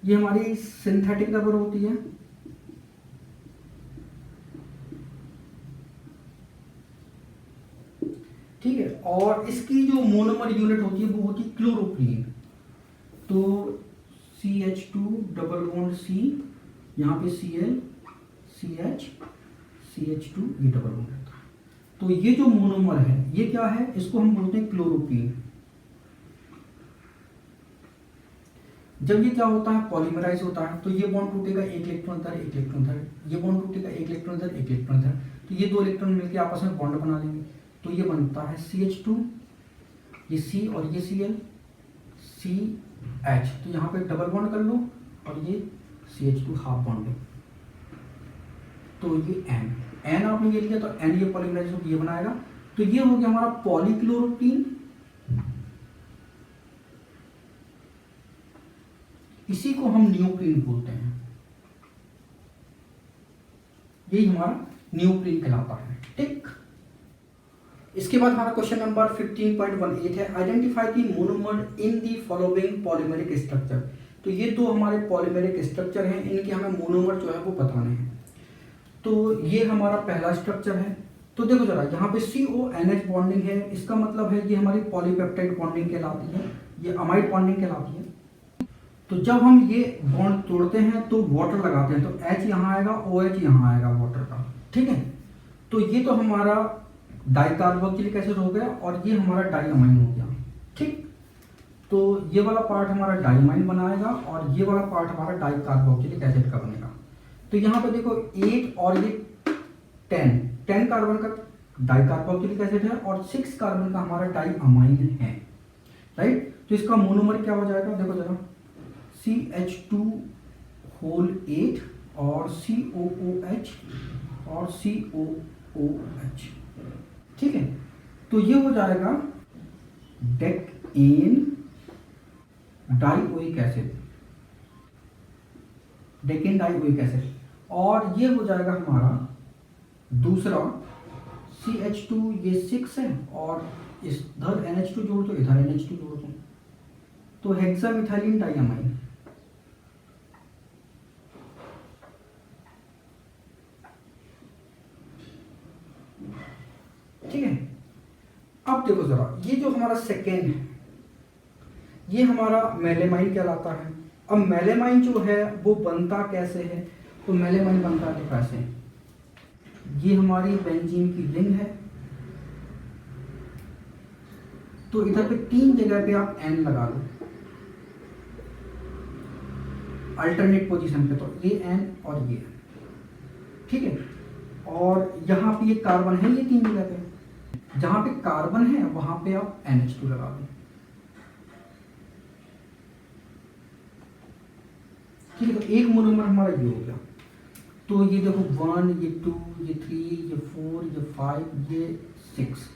ये हमारी सिंथेटिक रबर होती है, ठीक है। और इसकी जो मोनोमर यूनिट होती है वो होती है क्लोरोप्रीन। तो CH2 डबल बॉन्ड C, यहाँ पे Cl CH CH2 ये डबल बॉन्ड रहता है। तो ये जो मोनोमर है ये क्या है, इसको हम बोलते हैं क्लोरोप्रीन। जब ये क्या होता है, पॉलीमराइज होता है, तो ये बॉन्ड टूटेगा, एक इलेक्ट्रॉन इधर एक इलेक्ट्रॉन इधर, ये बॉन्ड टूटेगा, एक इलेक्ट्रॉन इधर एक इलेक्ट्रॉन इधर, तो ये दो इलेक्ट्रॉन मिलकर आपस में बॉन्ड बना लेंगे, तो ये बनता है CH2, ये C और ये Cl CH। तो यहाँ पे डबल बॉन्ड कर लो और ये CH2 हाफ बॉन्ड, तो ये N। N आपने ये लिया तो N ये पॉलीमराइजेशन ये बनाएगा, तो ये हो गया हमारा पॉलीक्लोरोटीन। इसी को हम नियोप्रीन बोलते हैं, यही हमारा नियोप्रीन कहलाता है। ठीक, इसके बाद हमारा क्वेश्चन नंबर 15.18 है, identify the monomer in the following polymeric structure. तो ये दो हमारे पॉलीमेरिक स्ट्रक्चर हैं, इनके हमें मोनोमर जो है वो बताने हैं। तो ये हमारा पहला स्ट्रक्चर है, तो देखो जरा यहाँ पे CONH बॉन्डिंग है, इसका मतलब है ये हमारी पॉलीपेप्टाइड बॉन्डिंग कहलाती है, ये अमाइड बॉन्डिंग कहलाती है। तो जब हम ये बॉन्ड तोड़ते हैं तो वाटर लगाते हैं, तो H यहाँ आएगा, OH यहाँ आएगा वाटर का। ठीक है, तो ये तो हमारा डाइकार्बोक्सिलिक एसिड हो गया और ये हमारा डाइअमाइन हो गया। ठीक, तो ये वाला पार्ट हमारा डाइअमाइन बनाएगा और ये वाला पार्ट हमारा डाइकार्बोक्सिलिक एसिड का बनेगा। तो यहाँ पे देखो 8 और ये 10 कार्बन का डाइकार्बोक्सिलिक एसिड है और 6 कार्बन का हमारा डाइअमाइन है, राइट। तो इसका मोनोमर क्या हो जाएगा, देखो जरा, CH2 8 और COOH और COOH। ठीक है, तो ये हो जाएगा decane dioic acid, decane dioic acid. और ये हो जाएगा हमारा दूसरा CH2, ये 6 है और इधर NH2 जोड़ दो, इधर NH2 जोड़ दो, तो हेक्सामिथाइलिन डाइअमाइन। ठीक है, अब देखो जरा, ये जो हमारा सेकेंड है ये हमारा मेलेमाइन कहलाता है। अब मेलेमाइन जो है वो बनता कैसे है, तो मेलेमाइन बनता है कैसे, ये हमारी बेंजीन की रिंग है, तो इधर पे 3 जगह पे आप N लगा लो अल्टरनेट पोजीशन पे, तो ये N और ये। ठीक है, और यहाँ पे ये कार्बन है, ये 3 जगह पे, जहां पे कार्बन है वहां पे आप NH2 लगा दो। ठीक है, तो एक मोनोमर हमारा ये हो गया। तो ये देखो 1, ये 2, ये 3, ये 4, ये 5, ये 6,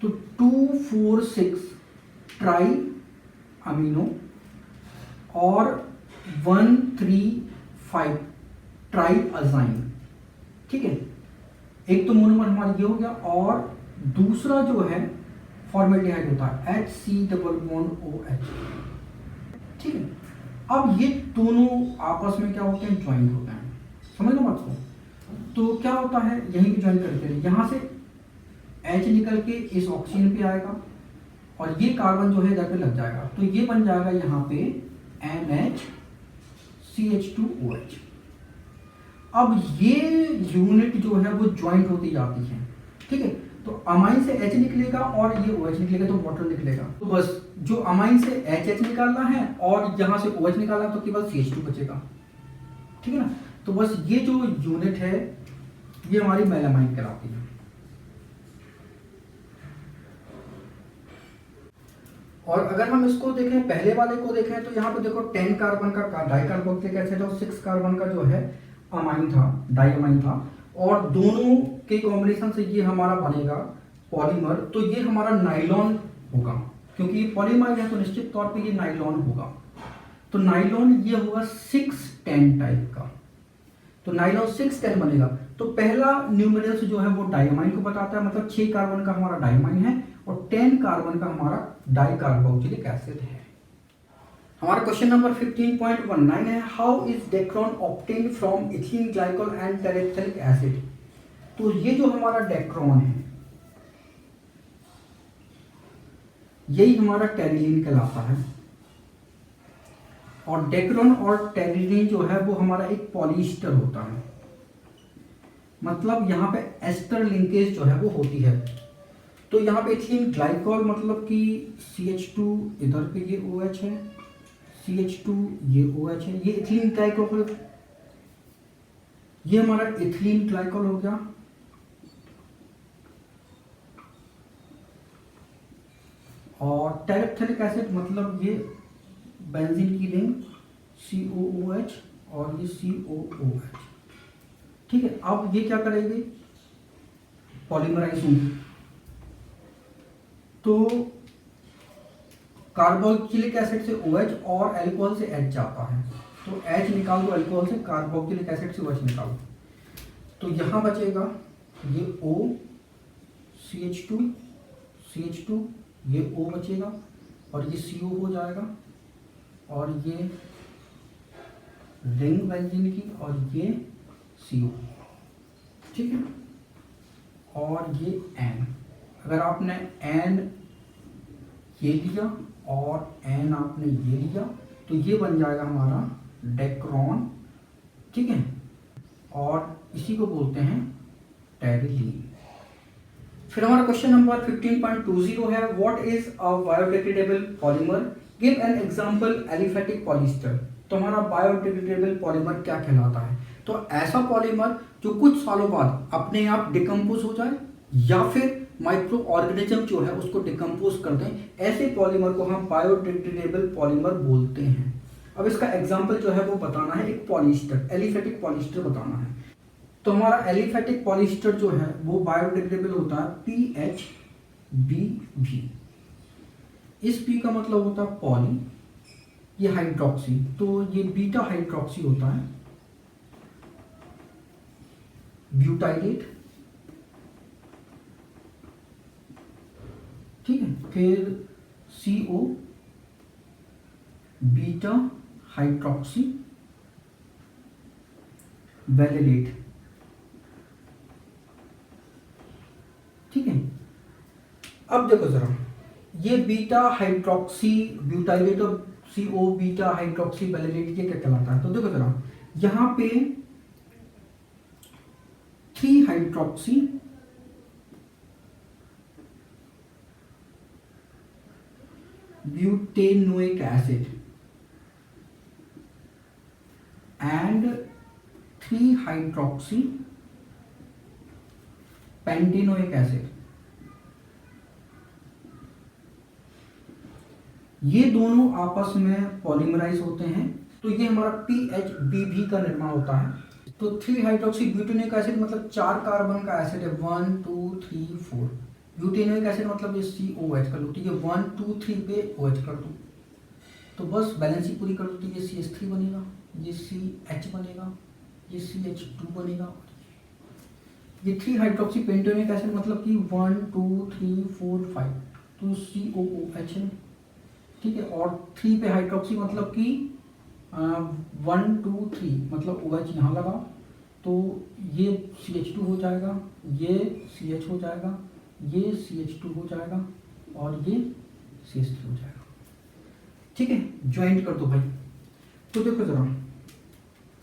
तो 2, 4, 6 ट्राई अमीनो और 1, 3, 5 ट्राई अजाइन। ठीक है, एक तो मोनोमर हमारा ये हो गया और दूसरा जो है फॉर्मेल्डिहाइड होता है HC⋯OH। ठीक है, अब ये दोनों आपस में क्या होते हैं, ज्वाइंट होते हैं, समझ लो बात को। तो क्या होता है, यहीं पे ज्वाइन करते हैं, यहाँ से H निकल के इस ऑक्सीजन पे आएगा और ये कार्बन जो है इधर पे लग जाएगा, तो ये बन जाएगा यहाँ पे NH CH2OH। अब ये यूनिट जो है वो ज्वाइंट होती जाती है। ठीक है, तो अमाइन से H निकलेगा और ये OH निकलेगा, तो वाटर निकलेगा। तो बस जो अमाइन से HH निकालना है और यहाँ से OH निकालना है, तो केवल CH2 बचेगा। ठीक है ना, तो बस ये जो यूनिट है ये हमारी मेलामाइन कहलाती है। और अगर हम इसको देखें, पहले वाले को देखें, तो यहाँ पे देखो 10 कार्बन का डाइकार्बोक्सिलिक एसिड और 6 कार्बन का जो है अमाइन था, डाइअमाइन था, और दोनों के कॉम्बिनेशन से ये हमारा बनेगा पॉलीमर। तो ये हमारा नाइलॉन होगा, क्योंकि ये पॉलीमर है तो निश्चित तौर पे ये नाइलॉन होगा। तो नाइलॉन ये होगा 6-10 टाइप का, तो नाइलॉन 6-10 बनेगा। तो पहला न्यूमेरल्स जो है वो डाइअमाइन को बताता है, मतलब 6 कार्बन का हमारा डाइअमाइन है और 10 कार्बन का हमारा डाइकार्बोक्सिलिक एसिड है। हमारा क्वेश्चन नंबर 15.19 है, how is Dacron obtained from ethene glycol and terephthalic acid. तो ये जो हमारा डेक्रोन है यही हमारा टेरिलीन कहलाता है, और डेक्रोन और टेरिलीन जो है वो हमारा एक पॉलीस्टर होता है, मतलब यहाँ पे एस्टर लिंकेज जो है वो होती है। तो यहाँ पे इथीन ग्लाइकोल मतलब कि CH2, इधर पे ये OH है, CH2 ये OH है, ये इथीन ग्लाइकोल, ये हमारा इथीन ग्लाइकोल हो गया। और टेरेप्थेलिक एसिड मतलब ये बेंजीन की रिंग COOH और ये COOH। ठीक है, अब ये क्या करेगी, पॉलीमराइज होंगी तो कार्बोक्सिलिक एसिड से OH और अल्कोहल से H जाता है, तो H निकाल दो अल्कोहल से, कार्बोक्सिलिक एसिड से OH निकालो, तो यहाँ बचेगा ये O CH2 ये O बचेगा और ये CO हो जाएगा और ये रिंग बेंजीन की और ये CO, ठीक है। और ये N, अगर आपने N ये लिया और N आपने ये लिया तो ये बन जाएगा हमारा डेक्रोन, ठीक है। और इसी को बोलते हैं टेरिलीन। फिर हमारा क्वेश्चन नंबर 15.20 है, what is a biodegradable polymer, give an example aliphatic polyester. तो हमारा बायोडिग्रेडेबल पॉलीमर क्या कहलाता है? तो ऐसा पॉलीमर जो कुछ सालों बाद अपने आप डिकम्पोज हो जाए या फिर माइक्रो ऑर्गेनिज्म जो है उसको डिकम्पोज कर दें, ऐसे पॉलीमर को हम बायोडिग्रेडेबल पॉलीमर बोलते हैं। अब इसका एग्जांपल जो है वो बताना है, एक पॉलिएस्टर, एलिफेटिक पॉलिएस्टर बताना है। तो हमारा एलिफेटिक पॉलिएस्टर जो है वो बायोडिग्रेडेबल होता है PHBV। इस P का मतलब होता है पॉली, ये हाइड्रोक्सी, तो ये बीटा हाइड्रोक्सी होता है, ब्यूटाइलेट, ठीक है। फिर CO बीटा हाइड्रोक्सी वैलिडेट, ठीक है। अब देखो जरा, ये बीटा हाइड्रोक्सी ब्यूटाइलेट और CO बीटा हाइड्रोक्सी वैलिडेट ये क्या कहलाता है? तो देखो जरा, यहां पे 3 hydroxy butanoic acid and 3 hydroxy pentanoic acid, ये दोनों आपस में पॉलीमराइज होते हैं, तो ये हमारा PHBV का निर्माण होता है। तो 3 हाइड्रोक्सी ब्यूटेनोइक एसिड मतलब 4 कार्बन का एसिड है, 1 2 3 4। ब्यूटेनोइक एसिड मतलब ये COH कर लो, ठीक है, 1 2 3 पे OH कर दो, तो बस बैलेंस ही पूरी कर दो, तो ये CH3 बनेगा, ये CH बनेगा, ये CH2 बनेगा। ये 3 हाइड्रोक्सी पेंटेनोइक एसिड मतलब कि 1 2 3 4 5, तो COOH है, ठीक है। और 3 पे हाइड्रोक्सी मतलब कि 1 2 3 मतलब OH यहाँ लगा, तो ये CH2 हो जाएगा, ये CH हो जाएगा, ये CH2 हो जाएगा और ये CH3 हो जाएगा, ठीक है। ज्वाइंट कर दो भाई। तो देखो जरा,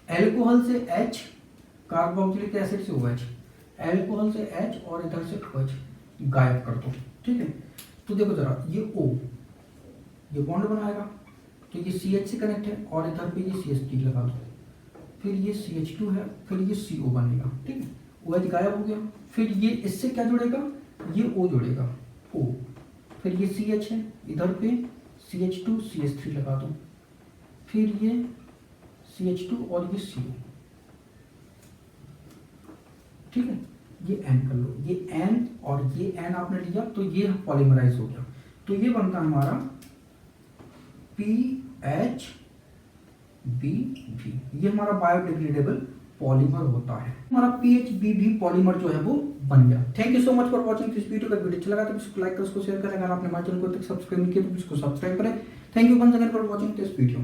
अल्कोहल से H, कार्बोक्सिलिक एसिड से OH, अल्कोहल से H और इधर से OH गायब कर दो, ठीक है। तो देखो जरा, ये O ये बॉन्ड बनाएगा, तो ये CH से कनेक्ट है और इधर पे ये CH3 लगा दो, फिर ये CH2 है, फिर ये CO बनेगा, ठीक है। OH गायब हो गया, फिर ये इससे क्या जुड़ेगा, ये O जुड़ेगा, O, फिर ये CH है, इधर पे CH2 CH3 लगा दो, फिर ये CH2 और ये CO, ठीक है। ये N कर लो, ये N और ये N आपने लिया तो ये पॉलीमराइज हो गया, तो ये बनता है हमारा PHBV, ये हमारा बायोडिग्रेडेबल पॉलीमर होता है। हमारा PHBV पॉलीमर जो है वो बन गया। Thank you so much for watching this video. का वीडियो अच्छा लगा तो इसको लाइक करें, इसको शेयर करें, अगर आपने हमारे चैनल को तक सब्सक्राइब नहीं किया तो इसको सब्सक्राइब करें। Thank you once again for watching this video.